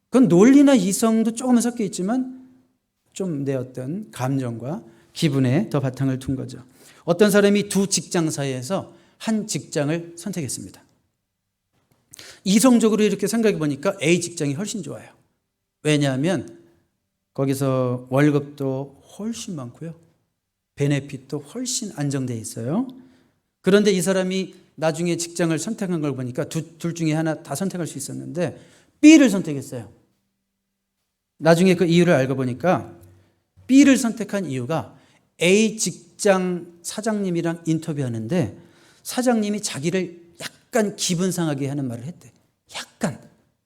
그건 논리나 이성도 조금은 섞여 있지만 좀 내 어떤 감정과 기분에 더 바탕을 둔 거죠. 어떤 사람이 두 직장 사이에서 한 직장을 선택했습니다. 이성적으로 이렇게 생각해 보니까 A 직장이 훨씬 좋아요. 왜냐하면 거기서 월급도 훨씬 많고요. 베네핏도 훨씬 안정되어 있어요. 그런데 이 사람이 나중에 직장을 선택한 걸 보니까 둘 중에 하나 다 선택할 수 있었는데 B를 선택했어요. 나중에 그 이유를 알고 보니까 B를 선택한 이유가 A 직장 사장님이랑 인터뷰하는데 사장님이 자기를 약간 기분 상하게 하는 말을 했대. 약간.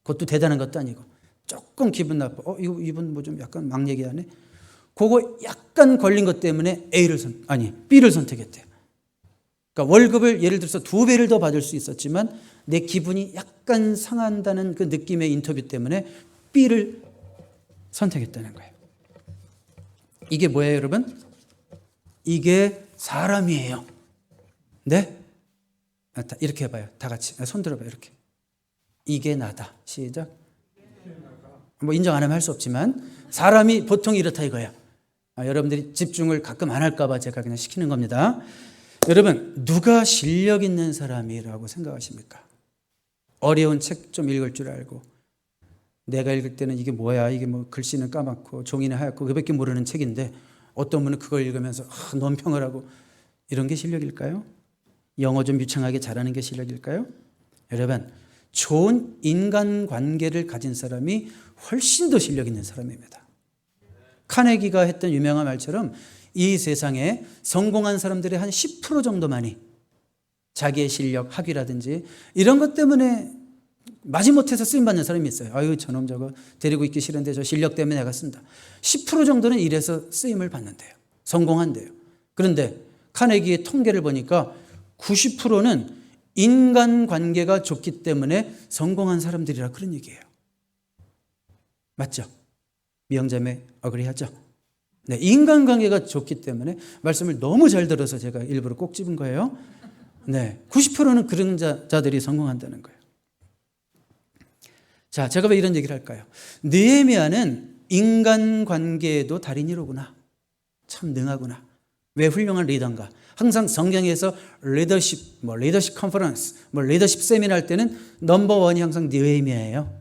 그것도 대단한 것도 아니고 조금 기분 나빠. 이분 뭐 좀 약간 막 얘기하네. 그거 약간 걸린 것 때문에 B를 선택했대요. 그러니까 월급을 예를 들어서 2배를 더 받을 수 있었지만 내 기분이 약간 상한다는 그 느낌의 인터뷰 때문에 B를 선택했다는 거예요. 이게 뭐예요, 여러분? 이게 사람이에요. 네? 이렇게 해봐요. 다 같이. 손 들어봐요. 이렇게. 이게 나다. 시작. 뭐 인정 안 하면 할 수 없지만 사람이 보통 이렇다 이거야. 여러분들이 집중을 가끔 안 할까 봐 제가 그냥 시키는 겁니다. 여러분, 누가 실력 있는 사람이라고 생각하십니까? 어려운 책 좀 읽을 줄 알고, 내가 읽을 때는 이게 뭐야, 이게 뭐 글씨는 까맣고 종이는 하얗고 그밖에 모르는 책인데 어떤 분은 그걸 읽으면서 논평을 하고, 이런 게 실력일까요? 영어 좀 유창하게 잘하는 게 실력일까요? 여러분, 좋은 인간관계를 가진 사람이 훨씬 더 실력 있는 사람입니다. 카네기가 했던 유명한 말처럼 이 세상에 성공한 사람들의 한 10% 정도만이 자기의 실력, 학위라든지 이런 것 때문에 마지못해서 쓰임받는 사람이 있어요. 아유, 저놈 저거 데리고 있기 싫은데 저 실력 때문에 내가 쓴다. 10% 정도는 이래서 쓰임을 받는데요. 성공한대요. 그런데 카네기의 통계를 보니까 90%는 인간관계가 좋기 때문에 성공한 사람들이라 그런 얘기예요. 맞죠? 미영자매 어그리하죠? 네, 인간관계가 좋기 때문에 말씀을 너무 잘 들어서 제가 일부러 꼭 집은 거예요. 네, 90%는 그런 자들이 성공한다는 거예요. 자, 제가 왜 이런 얘기를 할까요? 느헤미야는 인간관계에도 달인이로구나. 참 능하구나. 왜 훌륭한 리더인가? 항상 성경에서 리더십 컨퍼런스, 리더십 세미나 할 때는 넘버원이 항상 느헤미야예요.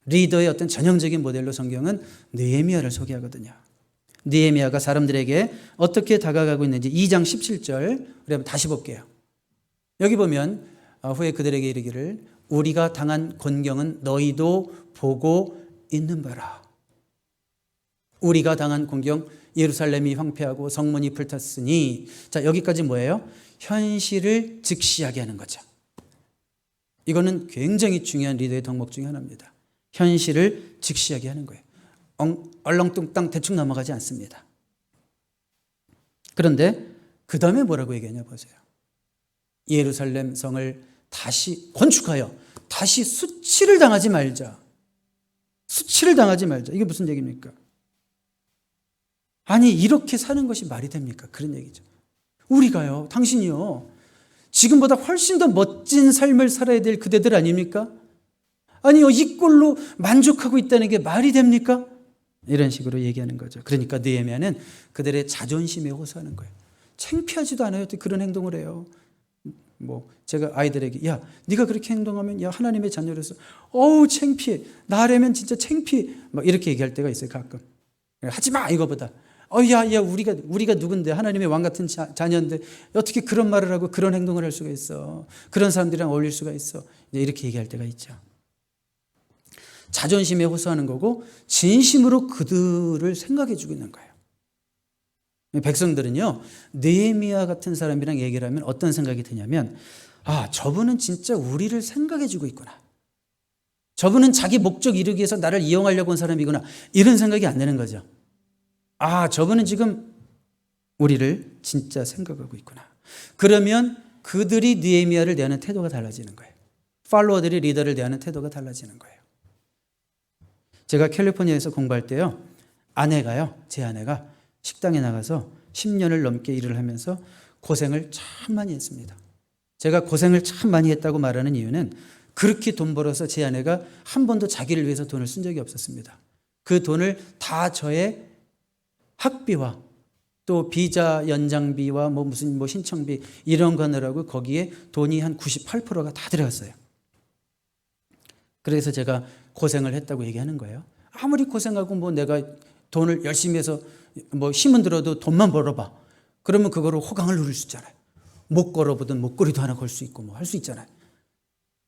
리더의 어떤 전형적인 모델로 성경은 느헤미야를 소개하거든요. 느헤미야가 사람들에게 어떻게 다가가고 있는지 2장 17절 우리 한번 다시 볼게요. 여기 보면 후에 그들에게 이르기를 우리가 당한 곤경은 너희도 보고 있는 바라. 우리가 당한 곤경, 예루살렘이 황폐하고 성문이 불탔으니, 자, 여기까지 뭐예요? 현실을 직시하게 하는 거죠. 이거는 굉장히 중요한 리더의 덕목 중에 하나입니다. 현실을 직시하게 하는 거예요. 얼렁뚱땅 대충 넘어가지 않습니다. 그런데 그 다음에 뭐라고 얘기하냐 보세요. 예루살렘 성을 다시 건축하여 다시 수치를 당하지 말자. 수치를 당하지 말자. 이게 무슨 얘기입니까? 아니 이렇게 사는 것이 말이 됩니까? 그런 얘기죠. 우리가요, 당신이요, 지금보다 훨씬 더 멋진 삶을 살아야 될 그대들 아닙니까? 아니요, 이 꼴로 만족하고 있다는 게 말이 됩니까? 이런 식으로 얘기하는 거죠. 그러니까 느헤미야는 그들의 자존심에 호소하는 거예요. 창피하지도 않아요. 또 그런 행동을 해요. 뭐 제가 아이들에게 야 네가 그렇게 행동하면 야 하나님의 자녀로서 어우 창피해, 나라면 진짜 창피해, 막 이렇게 얘기할 때가 있어요. 가끔. 하지마 이거보다 야 우리가 누군데, 하나님의 왕 같은 자녀인데 어떻게 그런 말을 하고 그런 행동을 할 수가 있어, 그런 사람들이랑 어울릴 수가 있어, 이렇게 얘기할 때가 있죠. 자존심에 호소하는 거고 진심으로 그들을 생각해 주고 있는 거예요. 백성들은요, 느헤미야 같은 사람이랑 얘기를 하면 어떤 생각이 드냐면, 아, 저분은 진짜 우리를 생각해 주고 있구나, 저분은 자기 목적 이루기 위해서 나를 이용하려고 온 사람이구나, 이런 생각이 안 드는 거죠. 아, 저분은 지금 우리를 진짜 생각하고 있구나. 그러면 그들이 느헤미야를 대하는 태도가 달라지는 거예요. 팔로워들이 리더를 대하는 태도가 달라지는 거예요. 제가 캘리포니아에서 공부할 때요, 제 아내가 식당에 나가서 10년을 넘게 일을 하면서 고생을 참 많이 했습니다. 제가 고생을 참 많이 했다고 말하는 이유는, 그렇게 돈 벌어서 제 아내가 한 번도 자기를 위해서 돈을 쓴 적이 없었습니다. 그 돈을 다 저의 학비와 또 비자 연장비와 무슨 신청비 이런 거 넣으라고 거기에 돈이 한 98%가 다 들어갔어요. 그래서 제가 고생을 했다고 얘기하는 거예요. 아무리 고생하고 내가 돈을 열심히 해서 힘은 들어도 돈만 벌어봐, 그러면 그거로 호강을 누릴 수 있잖아요. 못 걸어보든 목걸이도 하나 걸 수 있고 할 수 있잖아요.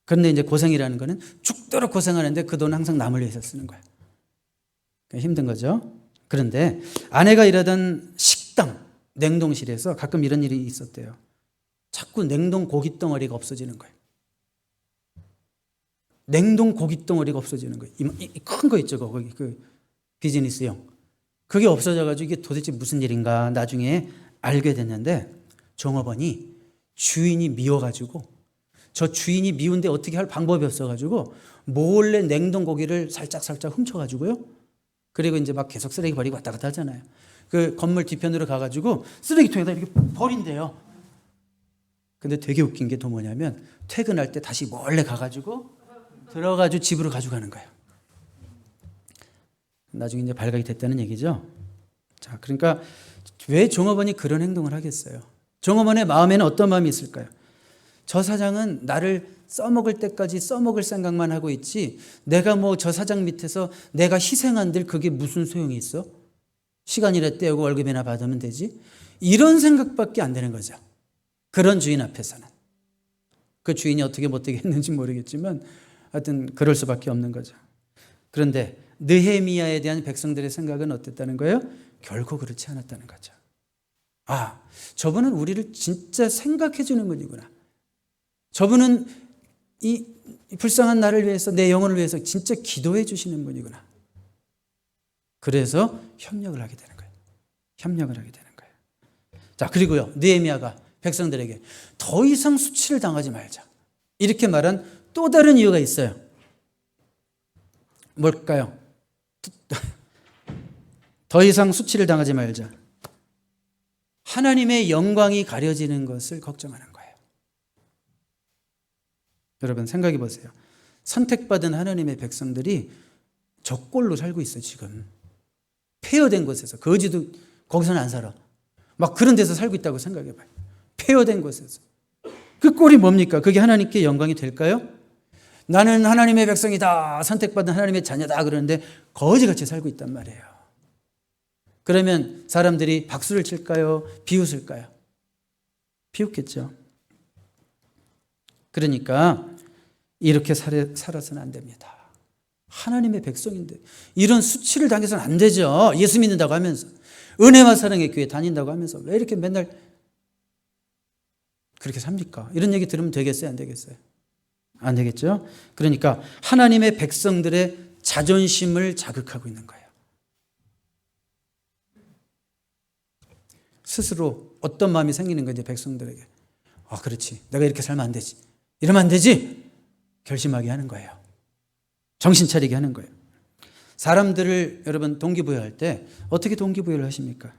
그런데 이제 고생이라는 거는 죽도록 고생하는데 그 돈은 항상 남을 위해서 쓰는 거예요. 힘든 거죠. 그런데 아내가 일하던 식당 냉동실에서 가끔 이런 일이 있었대요. 자꾸 냉동 고기 덩어리가 없어지는 거예요. 냉동 고기 덩어리가 없어지는 거예요. 큰 거 있죠, 거기 그 비즈니스용. 그게 없어져가지고 이게 도대체 무슨 일인가 나중에 알게 됐는데, 종업원이 주인이 미워가지고, 저 주인이 미운데 어떻게 할 방법이 없어가지고 몰래 냉동 고기를 살짝 훔쳐가지고요. 그리고 이제 막 계속 쓰레기 버리고 왔다 갔다 하잖아요. 그 건물 뒤편으로 가가지고 쓰레기통에다 이렇게 버린대요. 근데 되게 웃긴 게 또 뭐냐면, 퇴근할 때 다시 몰래 가가지고 들어가지고 집으로 가져가는 거예요. 나중에 이제 발각이 됐다는 얘기죠. 자, 그러니까 왜 종업원이 그런 행동을 하겠어요? 종업원의 마음에는 어떤 마음이 있을까요? 저 사장은 나를 써먹을 때까지 써먹을 생각만 하고 있지, 내가 저 사장 밑에서 내가 희생한들 그게 무슨 소용이 있어? 시간이라 떼우고 월급이나 받으면 되지? 이런 생각밖에 안 되는 거죠. 그런 주인 앞에서는. 그 주인이 어떻게 못되게 했는지 모르겠지만 하여튼 그럴 수밖에 없는 거죠. 그런데 느헤미야에 대한 백성들의 생각은 어땠다는 거예요? 결코 그렇지 않았다는 거죠. 아, 저분은 우리를 진짜 생각해 주는 분이구나. 저분은 이 불쌍한 나를 위해서, 내 영혼을 위해서 진짜 기도해 주시는 분이구나. 그래서 협력을 하게 되는 거예요. 협력을 하게 되는 거예요. 자, 그리고요, 느헤미야가 백성들에게 더 이상 수치를 당하지 말자, 이렇게 말한 또 다른 이유가 있어요. 뭘까요? 더 이상 수치를 당하지 말자. 하나님의 영광이 가려지는 것을 걱정하는 거예요. 여러분 생각해 보세요. 선택받은 하나님의 백성들이 적골로 살고 있어요. 지금 폐허된 곳에서, 거지도 거기서는 안 살아, 막 그런 데서 살고 있다고 생각해 봐요. 폐허된 곳에서. 그 꼴이 뭡니까? 그게 하나님께 영광이 될까요? 나는 하나님의 백성이다, 선택받은 하나님의 자녀다, 그러는데 거지같이 살고 있단 말이에요. 그러면 사람들이 박수를 칠까요? 비웃을까요? 비웃겠죠. 그러니까 이렇게 살아서는 안 됩니다. 하나님의 백성인데 이런 수치를 당해서는 안 되죠. 예수 믿는다고 하면서, 은혜와 사랑의 교회 다닌다고 하면서 왜 이렇게 맨날 그렇게 삽니까? 이런 얘기 들으면 되겠어요, 안 되겠어요? 안 되겠죠? 그러니까 하나님의 백성들의 자존심을 자극하고 있는 거예요. 스스로 어떤 마음이 생기는 건지 백성들에게. 그렇지. 내가 이렇게 살면 안 되지. 이러면 안 되지. 결심하게 하는 거예요. 정신 차리게 하는 거예요. 사람들을 여러분 동기부여할 때 어떻게 동기부여를 하십니까?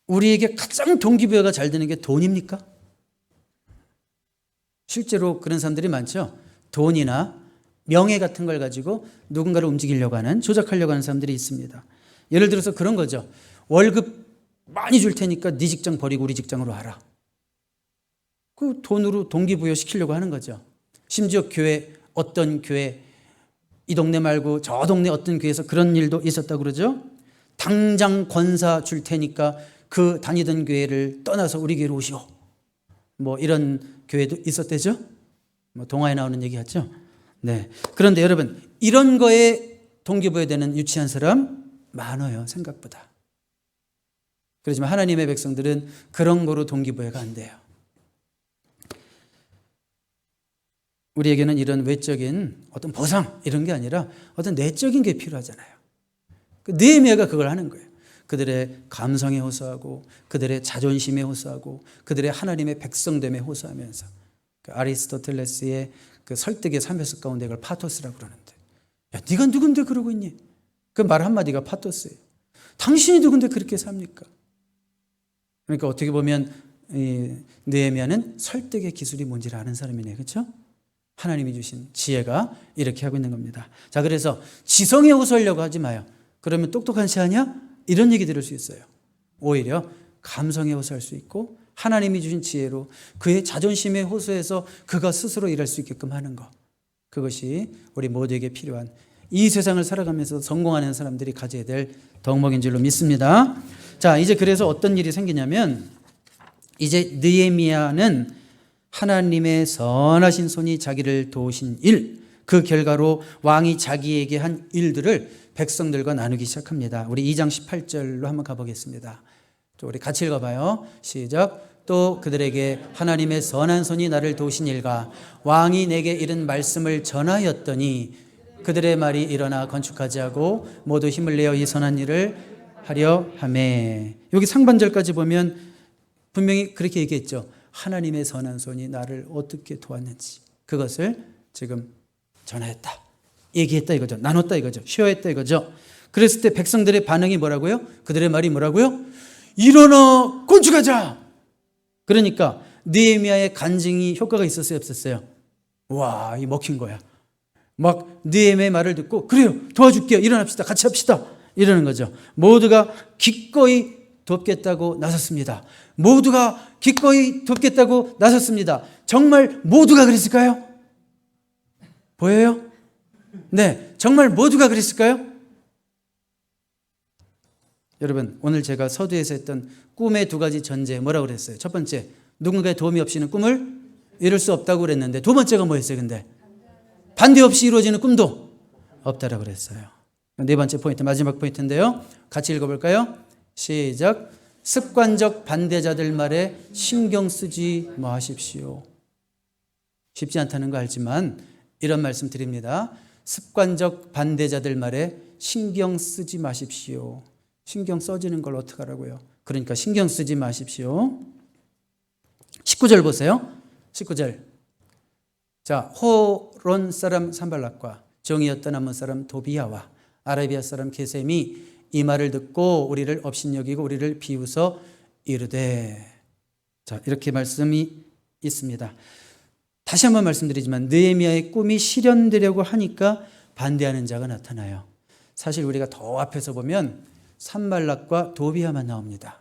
우리에게 가장 동기부여가 잘 되는 게 돈입니까? 실제로 그런 사람들이 많죠. 돈이나 명예 같은 걸 가지고 누군가를 움직이려고 하는, 조작하려고 하는 사람들이 있습니다. 예를 들어서 그런 거죠. 월급 많이 줄 테니까 네 직장 버리고 우리 직장으로 와라. 그 돈으로 동기부여 시키려고 하는 거죠. 심지어 교회, 어떤 교회, 이 동네 말고 저 동네 어떤 교회에서 그런 일도 있었다고 그러죠. 당장 권사 줄 테니까 그 다니던 교회를 떠나서 우리 교회로 오시오. 뭐 이런 교회도 있었대죠. 뭐 동화에 나오는 얘기 같죠. 네. 그런데 여러분, 이런 거에 동기부여되는 유치한 사람 많아요, 생각보다. 그렇지만 하나님의 백성들은 그런 거로 동기부여가 안 돼요. 우리에게는 이런 외적인 어떤 보상 이런 게 아니라 어떤 내적인 게 필요하잖아요. 느헤미야가 그걸 하는 거예요. 그들의 감성에 호소하고 그들의 자존심에 호소하고 그들의 하나님의 백성됨에 호소하면서 아리스토텔레스의 그 설득의 3요소 가운데 그걸 파토스라고 그러는데, 야, 네가 누군데 그러고 있니? 그 말 한마디가 파토스예요. 당신이 누군데 그렇게 삽니까? 그러니까 어떻게 보면 이 느헤미야는 설득의 기술이 뭔지를 아는 사람이네요. 그렇죠? 하나님이 주신 지혜가 이렇게 하고 있는 겁니다. 자, 그래서 지성에 호소하려고 하지 마요. 그러면 똑똑한 새 아니야? 이런 얘기 들을 수 있어요. 오히려 감성에 호소할 수 있고 하나님이 주신 지혜로 그의 자존심에 호소해서 그가 스스로 일할 수 있게끔 하는 것. 그것이 우리 모두에게 필요한, 이 세상을 살아가면서 성공하는 사람들이 가져야 될 덕목인 줄로 믿습니다. 자, 이제 그래서 어떤 일이 생기냐면, 이제 느헤미야는 하나님의 선하신 손이 자기를 도우신 일, 그 결과로 왕이 자기에게 한 일들을 백성들과 나누기 시작합니다. 우리 2장 18절로 한번 가보겠습니다. 우리 같이 읽어봐요. 시작. 또 그들에게 하나님의 선한 손이 나를 도우신 일과 왕이 내게 이른 말씀을 전하였더니 그들의 말이 일어나 건축하지 하고 모두 힘을 내어 이 선한 일을 하려 하매. 여기 상반절까지 보면 분명히 그렇게 얘기했죠. 하나님의 선한 손이 나를 어떻게 도왔는지 그것을 지금 전하였다, 얘기했다 이거죠. 나눴다 이거죠. 쉐어했다 이거죠. 그랬을 때 백성들의 반응이 뭐라고요? 그들의 말이 뭐라고요? 일어나 건축하자. 그러니까 느헤미야의 간증이 효과가 있었어요, 없었어요? 와, 이 먹힌 거야. 막 느헤미야의 말을 듣고 그래요, 도와줄게요, 일어납시다, 같이 합시다, 이러는 거죠. 모두가 기꺼이 돕겠다고 나섰습니다. 모두가 기꺼이 돕겠다고 나섰습니다. 정말 모두가 그랬을까요? 보여요? 네, 정말 모두가 그랬을까요? 여러분, 오늘 제가 서두에서 했던 꿈의 두 가지 전제 뭐라고 그랬어요? 첫 번째, 누군가의 도움이 없이는 꿈을 이룰 수 없다고 그랬는데, 두 번째가 뭐였어요? 근데 반대 없이 이루어지는 꿈도 없다라고 그랬어요. 네 번째 포인트, 마지막 포인트인데요. 같이 읽어볼까요? 시작. 습관적 반대자들 말에 신경 쓰지 마십시오. 쉽지 않다는 거 알지만 이런 말씀 드립니다. 습관적 반대자들 말에 신경 쓰지 마십시오. 신경 써지는 걸 어떡하라고요? 그러니까 신경 쓰지 마십시오. 19절 보세요. 19절. 자, 호론 사람 산발락과 정의였던 암몬 사람 도비야와 아라비아 사람 게셈이 이 말을 듣고 우리를 업신여기고 우리를 비웃어 이르되. 자, 이렇게 말씀이 있습니다. 다시 한번 말씀드리지만 느헤미야의 꿈이 실현되려고 하니까 반대하는 자가 나타나요. 사실 우리가 더 앞에서 보면 산발락과 도비야만 나옵니다.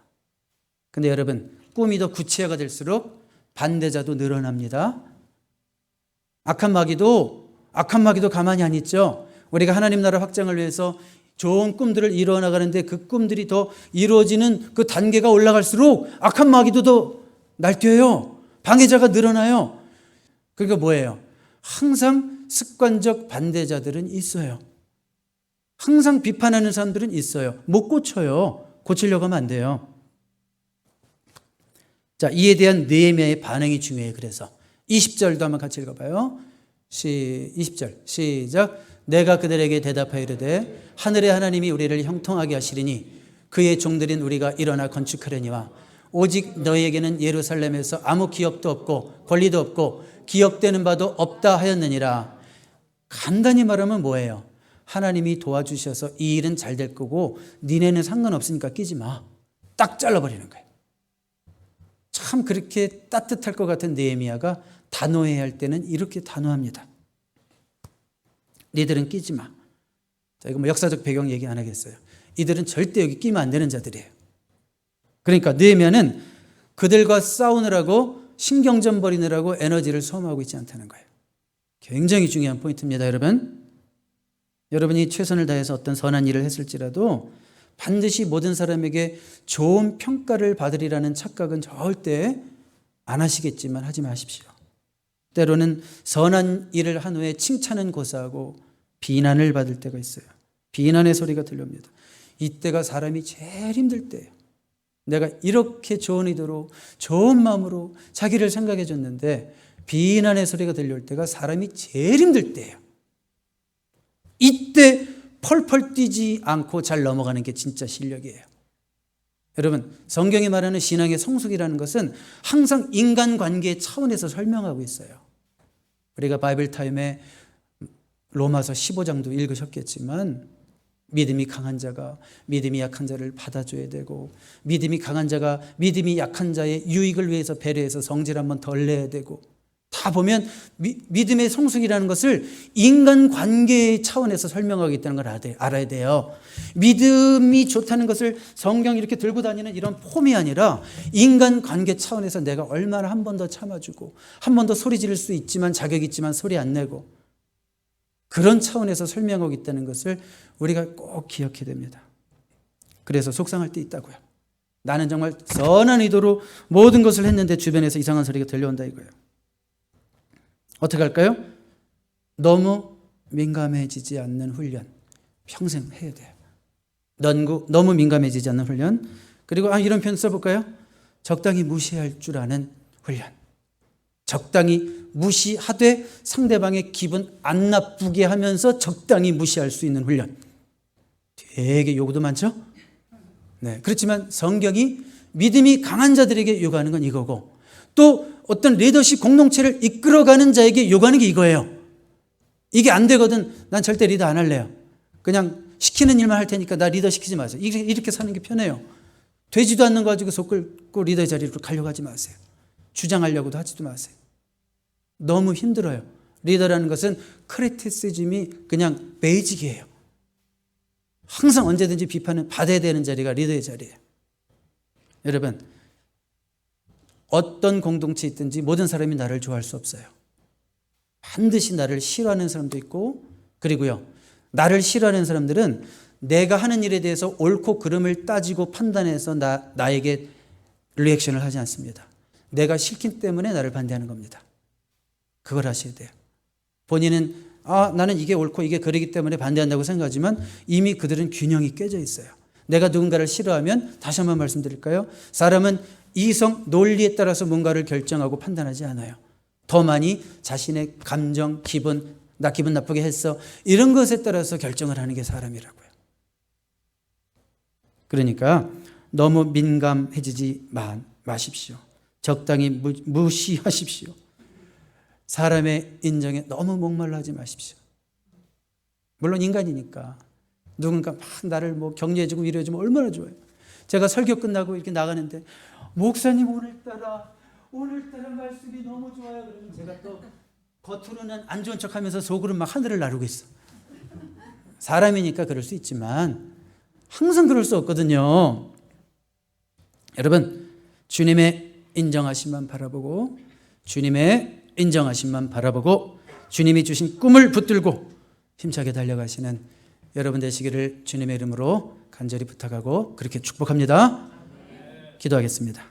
근데 여러분, 꿈이 더 구체화가 될수록 반대자도 늘어납니다. 악한 마귀도 가만히 안 있죠. 우리가 하나님 나라 확장을 위해서 좋은 꿈들을 이루어 나가는데 그 꿈들이 더 이루어지는 그 단계가 올라갈수록 악한 마귀도 더 날뛰어요. 방해자가 늘어나요. 그러니까 뭐예요? 항상 습관적 반대자들은 있어요. 항상 비판하는 사람들은 있어요. 못 고쳐요. 고치려고 하면 안 돼요. 자, 이에 대한 느헤미야의 반응이 중요해요. 그래서 20절도 한번 같이 읽어봐요. 20절 시작. 내가 그들에게 대답하여 이르되 하늘의 하나님이 우리를 형통하게 하시리니 그의 종들인 우리가 일어나 건축하려니와 오직 너희에게는 예루살렘에서 아무 기업도 없고 권리도 없고 기업되는 바도 없다 하였느니라. 간단히 말하면 뭐예요? 하나님이 도와주셔서 이 일은 잘 될 거고 니네는 상관없으니까 끼지 마. 딱 잘라버리는 거예요. 참 그렇게 따뜻할 것 같은 느헤미야가 단호해야 할 때는 이렇게 단호합니다. 니들은 끼지 마. 자, 이거 뭐 역사적 배경 얘기 안 하겠어요. 이들은 절대 여기 끼면 안 되는 자들이에요. 그러니까 느헤미야는 그들과 싸우느라고 신경전 벌이느라고 에너지를 소모하고 있지 않다는 거예요. 굉장히 중요한 포인트입니다, 여러분. 여러분이 최선을 다해서 어떤 선한 일을 했을지라도 반드시 모든 사람에게 좋은 평가를 받으리라는 착각은 절대 안 하시겠지만 하지 마십시오. 때로는 선한 일을 한 후에 칭찬은 고사하고 비난을 받을 때가 있어요. 비난의 소리가 들려옵니다. 이때가 사람이 제일 힘들 때예요. 내가 이렇게 좋은 의도로 좋은 마음으로 자기를 생각해 줬는데 비난의 소리가 들려올 때가 사람이 제일 힘들 때예요. 이때 펄펄 뛰지 않고 잘 넘어가는 게 진짜 실력이에요. 여러분, 성경이 말하는 신앙의 성숙이라는 것은 항상 인간관계 차원에서 설명하고 있어요. 우리가 바이블 타임에 로마서 15장도 읽으셨겠지만 믿음이 강한 자가 믿음이 약한 자를 받아줘야 되고 믿음이 강한 자가 믿음이 약한 자의 유익을 위해서 배려해서 성질 한번 덜 내야 되고 다 보면 믿음의 성숙이라는 것을 인간관계 차원에서 설명하고 있다는 걸 알아야 돼요. 믿음이 좋다는 것을 성경 이렇게 들고 다니는 이런 폼이 아니라 인간관계 차원에서 내가 얼마나 한 번 더 참아주고 한 번 더 소리 지를 수 있지만 자격 있지만 소리 안 내고 그런 차원에서 설명하고 있다는 것을 우리가 꼭 기억해야 됩니다. 그래서 속상할 때 있다고요. 나는 정말 선한 의도로 모든 것을 했는데 주변에서 이상한 소리가 들려온다 이거예요. 어떻게 할까요? 너무 민감해지지 않는 훈련 평생 해야 돼요. 너무 민감해지지 않는 훈련. 그리고 이런 표현 써볼까요? 적당히 무시할 줄 아는 훈련. 적당히 무시하되 상대방의 기분 안 나쁘게 하면서 적당히 무시할 수 있는 훈련. 되게 요구도 많죠? 네, 그렇지만 성경이 믿음이 강한 자들에게 요구하는 건 이거고 또 어떤 리더십 공동체를 이끌어가는 자에게 요구하는 게 이거예요. 이게 안 되거든 난 절대 리더 안 할래요. 그냥 시키는 일만 할 테니까 나 리더 시키지 마세요. 이렇게 사는 게 편해요. 되지도 않는 거 가지고 속 끓고 리더의 자리로 가려고 하지 마세요. 주장하려고도 하지도 마세요. 너무 힘들어요. 리더라는 것은 크리티시즘이 그냥 베이직이에요. 항상 언제든지 비판을 받아야 되는 자리가 리더의 자리예요. 여러분, 어떤 공동체에 있든지 모든 사람이 나를 좋아할 수 없어요. 반드시 나를 싫어하는 사람도 있고 그리고요. 나를 싫어하는 사람들은 내가 하는 일에 대해서 옳고 그름을 따지고 판단해서 나에게 리액션을 하지 않습니다. 내가 싫기 때문에 나를 반대하는 겁니다. 그걸 아셔야 돼요. 본인은 나는 이게 옳고 이게 그르기 때문에 반대한다고 생각하지만 이미 그들은 균형이 깨져 있어요. 내가 누군가를 싫어하면 다시 한번 말씀드릴까요? 사람은 이성, 논리에 따라서 뭔가를 결정하고 판단하지 않아요. 더 많이 자신의 감정, 기분, 나 기분 나쁘게 했어 이런 것에 따라서 결정을 하는 게 사람이라고요. 그러니까 너무 민감해지지 마십시오. 적당히 무시하십시오. 사람의 인정에 너무 목말라 하지 마십시오. 물론 인간이니까 누군가 막 나를 격려해주고 위로해주면 얼마나 좋아요. 제가 설교 끝나고 이렇게 나가는데 목사님 오늘따라 말씀이 너무 좋아요. 그러면 제가 또 겉으로는 안 좋은 척하면서 속으로는 막 하늘을 나르고 있어. 사람이니까 그럴 수 있지만 항상 그럴 수 없거든요. 여러분, 주님의 인정하심만 바라보고 주님의 인정하심만 바라보고 주님이 주신 꿈을 붙들고 힘차게 달려가시는 여러분 되시기를 주님의 이름으로 간절히 부탁하고 그렇게 축복합니다. 기도하겠습니다.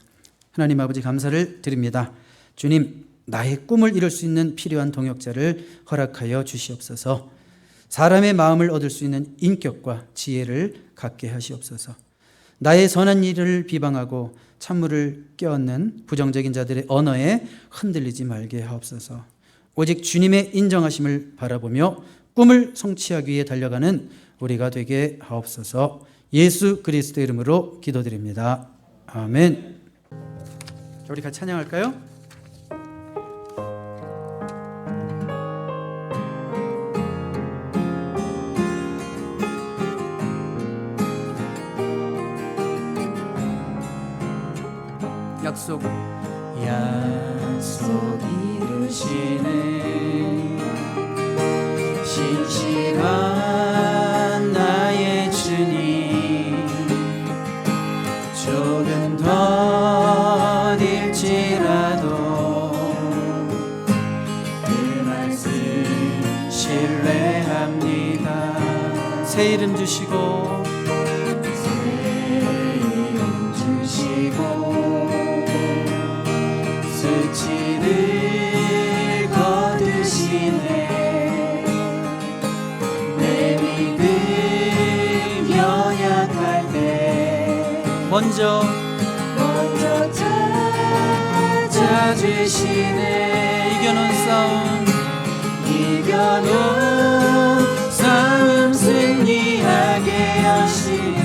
하나님 아버지 감사를 드립니다. 주님, 나의 꿈을 이룰 수 있는 필요한 동역자를 허락하여 주시옵소서. 사람의 마음을 얻을 수 있는 인격과 지혜를 갖게 하시옵소서. 나의 선한 일을 비방하고 찬물을 껴얹는 부정적인 자들의 언어에 흔들리지 말게 하옵소서. 오직 주님의 인정하심을 바라보며 꿈을 성취하기 위해 달려가는 우리가 되게 하옵소서. 예수 그리스도의 이름으로 기도드립니다. 아멘. 우리 같이 찬양할까요? 약속 이루시네 신실한 나의 주님 조금 더딜지라도 그 말씀 신뢰합니다. 새 이름 주시고 수치를 거두시네 내 믿음 연약할 때 먼저 찾아주시네 이겨놓은 싸움 승리하게 하시는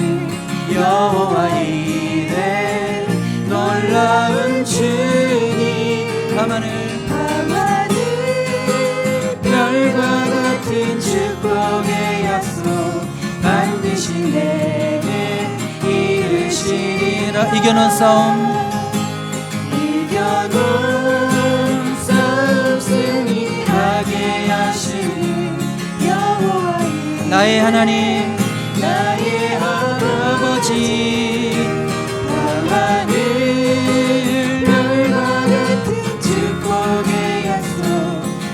여호와 이래 놀라운 주님 밤하늘 별과 같은 축복의 약속 반드시 내게 이루시리라. 이겨놓은 싸움 승리하게 하시는 여호와 이래 나의 하나님 나의 아버지 밤하늘 별과 같은 축복의 약속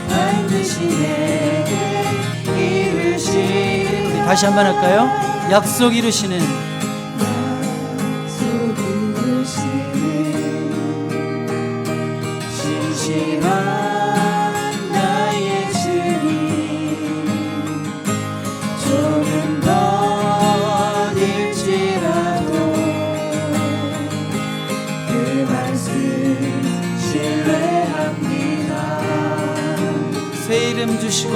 반드시 내게 이루시는 다시 한번 할까요? 약속 이루시는 신실한 나의 주님 조금 더딜지라도 그 말씀 신뢰합니다. 새 이름 주시고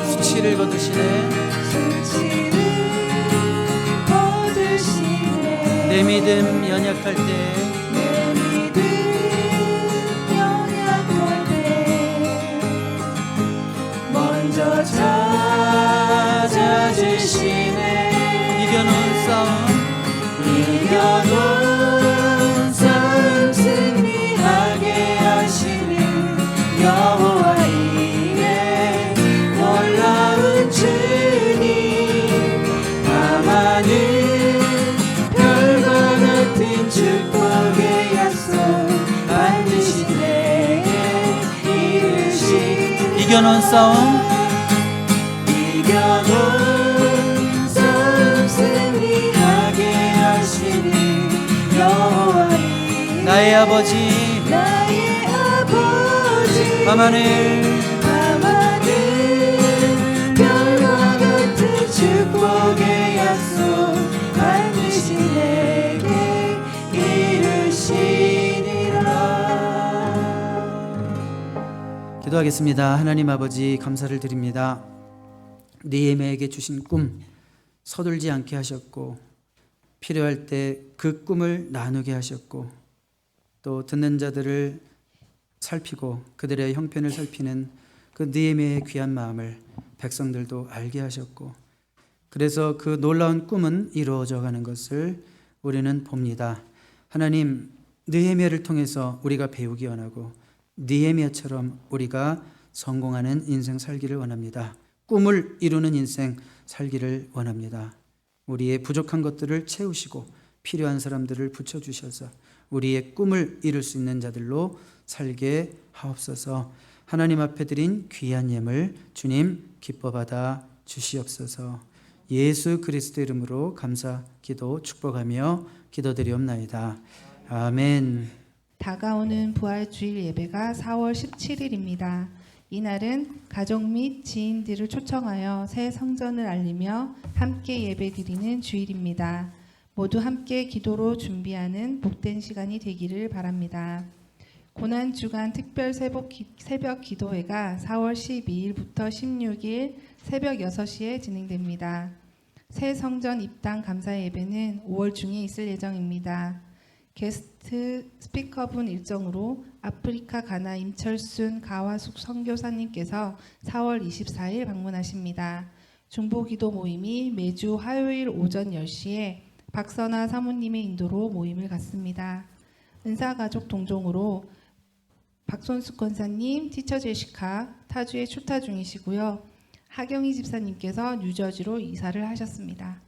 수치를 거두시네 내 믿음 연약할 때 먼저 찾아주시네 이겨놓은 싸움 승리하게 하시는 여호와 이래 놀라운 주님 밤하늘 별과 같은 축복의 약속 반드시 내게 이루시니 이겨놓은 싸움 승리하게 하시는 여호와 이래 나의 아버지 밤하늘 별과 같은 축복의 약속 반드시 내게 이루시리라. 기도하겠습니다. 하나님 아버지 감사를 드립니다. 느헤미야에게 주신 꿈 서둘지 않게 하셨고 필요할 때 그 꿈을 나누게 하셨고 또 듣는 자들을 살피고 그들의 형편을 살피는 그 느헤미야의 귀한 마음을 백성들도 알게 하셨고 그래서 그 놀라운 꿈은 이루어져 가는 것을 우리는 봅니다. 하나님 느헤미야를 통해서 우리가 배우기 원하고 느헤미야처럼 우리가 성공하는 인생 살기를 원합니다. 꿈을 이루는 인생 살기를 원합니다. 우리의 부족한 것들을 채우시고 필요한 사람들을 붙여주셔서 우리의 꿈을 이룰 수 있는 자들로 살게 하옵소서. 하나님 앞에 드린 귀한 예물 주님 기뻐 받아 주시옵소서. 예수 그리스도 이름으로 감사 기도 축복하며 기도드리옵나이다. 아멘. 다가오는 부활주일 예배가 4월 17일입니다. 이날은 가족 및 지인들을 초청하여 새 성전을 알리며 함께 예배드리는 주일입니다. 모두 함께 기도로 준비하는 복된 시간이 되기를 바랍니다. 고난주간 특별 새벽 기도회가 4월 12일부터 16일 새벽 6시에 진행됩니다. 새 성전 입당 감사 예배는 5월 중에 있을 예정입니다. 게스트 스피커분 일정으로 아프리카 가나 임철순 가와숙 선교사님께서 4월 24일 방문하십니다. 중보기도 모임이 매주 화요일 오전 10시에 박선아 사모님의 인도로 모임을 갖습니다. 은사가족 동종으로 박손숙 권사님, 티처 제시카 타주에 출타 중이시고요. 하경희 집사님께서 뉴저지로 이사를 하셨습니다.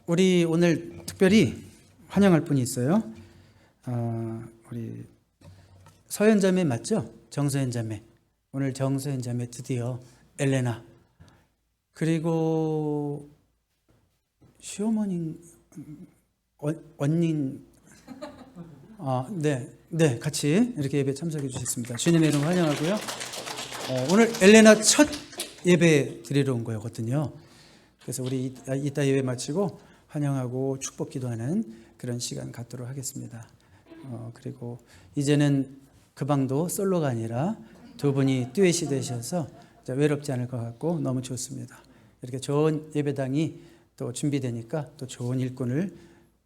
우리 오늘 특별히 환영할 분이 있어요. 우리 서현자매 맞죠? 정서현자매. 오늘 정서현자매 드디어 엘레나. 그리고 시어머니 언닌 네, 같이 이렇게 예배 참석해 주셨습니다. 주님의 이름 환영하고요. 오늘 엘레나 첫 예배 드리러 온 거였거든요. 그래서 우리 이따 예배 마치고 환영하고 축복 기도하는 그런 시간 갖도록 하겠습니다. 그리고 이제는 그 방도 솔로가 아니라 두 분이 듀엣이 되셔서 외롭지 않을 것 같고 너무 좋습니다. 이렇게 좋은 예배당이 또 준비되니까 또 좋은 일꾼을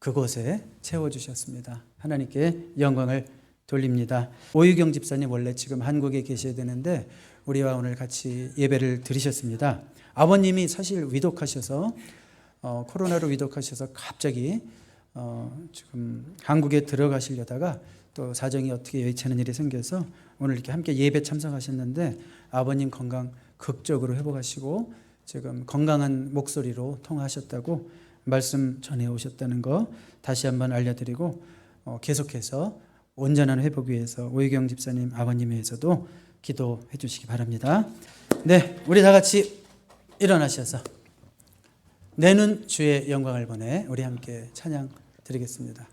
그곳에 채워주셨습니다. 하나님께 영광을 돌립니다. 오유경 집사님 원래 지금 한국에 계셔야 되는데 우리와 오늘 같이 예배를 드리셨습니다. 아버님이 사실 위독하셔서 코로나로 위독하셔서 갑자기 지금 한국에 들어가시려다가 또 사정이 어떻게 여의치 않은 일이 생겨서 오늘 이렇게 함께 예배 참석하셨는데 아버님 건강 극적으로 회복하시고 지금 건강한 목소리로 통화하셨다고 말씀 전해 오셨다는 거 다시 한번 알려드리고 계속해서 온전한 회복 위해서 오유경 집사님 아버님 위해서도 기도해 주시기 바랍니다. 네, 우리 다 같이 일어나셔서 내는 주의 영광을 보내 우리 함께 찬양 드리겠습니다.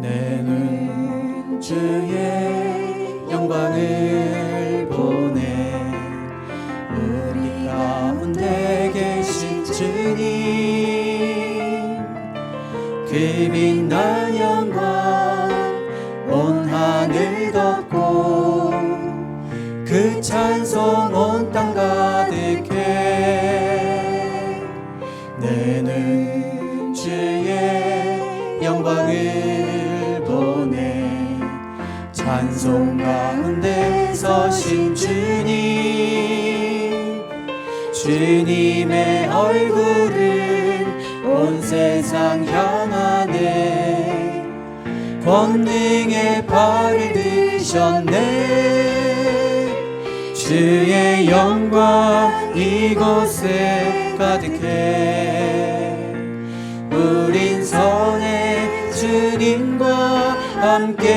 내는 주의 영광을 보내 우리 가운데 계신 주님 그 빛난 영광 온 하늘 덮고 그 찬송 온 땅 가득해 내는 주의 영광을 보내 찬송 가운데 서신 주님 주님의 얼굴을 온 세상 향하네 권능의 발을 드셨네 주의 영광 이곳에 가득해 우린 선의 주님과 함께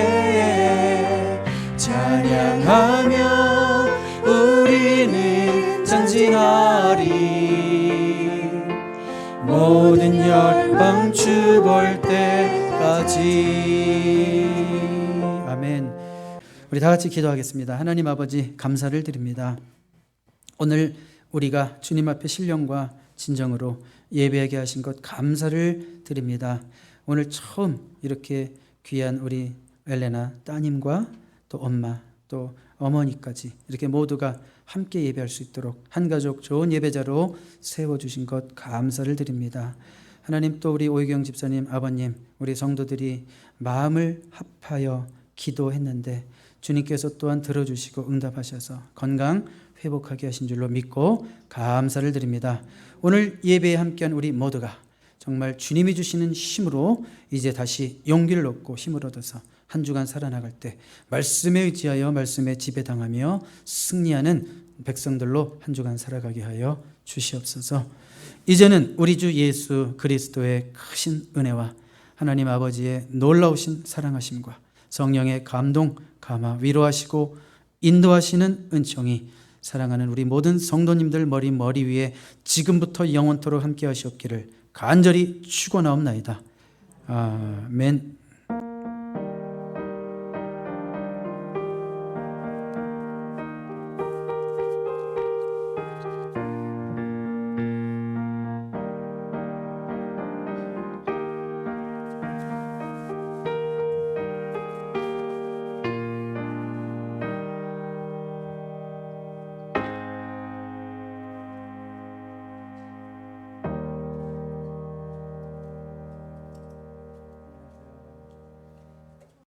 찬양하며 우리는 전진하리 모든 열방 주 볼 때까지. 아멘. 우리 다 같이 기도하겠습니다. 하나님 아버지 감사를 드립니다. 오늘 우리가 주님 앞에 신령과 진정으로 예배하게 하신 것 감사를 드립니다. 오늘 처음 이렇게 귀한 우리 엘레나 따님과 또 엄마 또 어머니까지 이렇게 모두가 함께 예배할 수 있도록 한 가족 좋은 예배자로 세워주신 것 감사를 드립니다. 하나님 또 우리 오유경 집사님 아버님 우리 성도들이 마음을 합하여 기도했는데 주님께서 또한 들어주시고 응답하셔서 건강 회복하게 하신 줄로 믿고 감사를 드립니다. 오늘 예배에 함께한 우리 모두가 정말 주님이 주시는 힘으로 이제 다시 용기를 얻고 힘을 얻어서 한 주간 살아나갈 때 말씀에 의지하여 말씀에 지배당하며 승리하는 백성들로 한 주간 살아가게 하여 주시옵소서. 이제는 우리 주 예수 그리스도의 크신 은혜와 하나님 아버지의 놀라우신 사랑하심과 성령의 감동, 감화, 위로하시고 인도하시는 은총이 사랑하는 우리 모든 성도님들 머리 위에 지금부터 영원토록 함께 하시옵기를 간절히 축원하옵나이다. 아멘.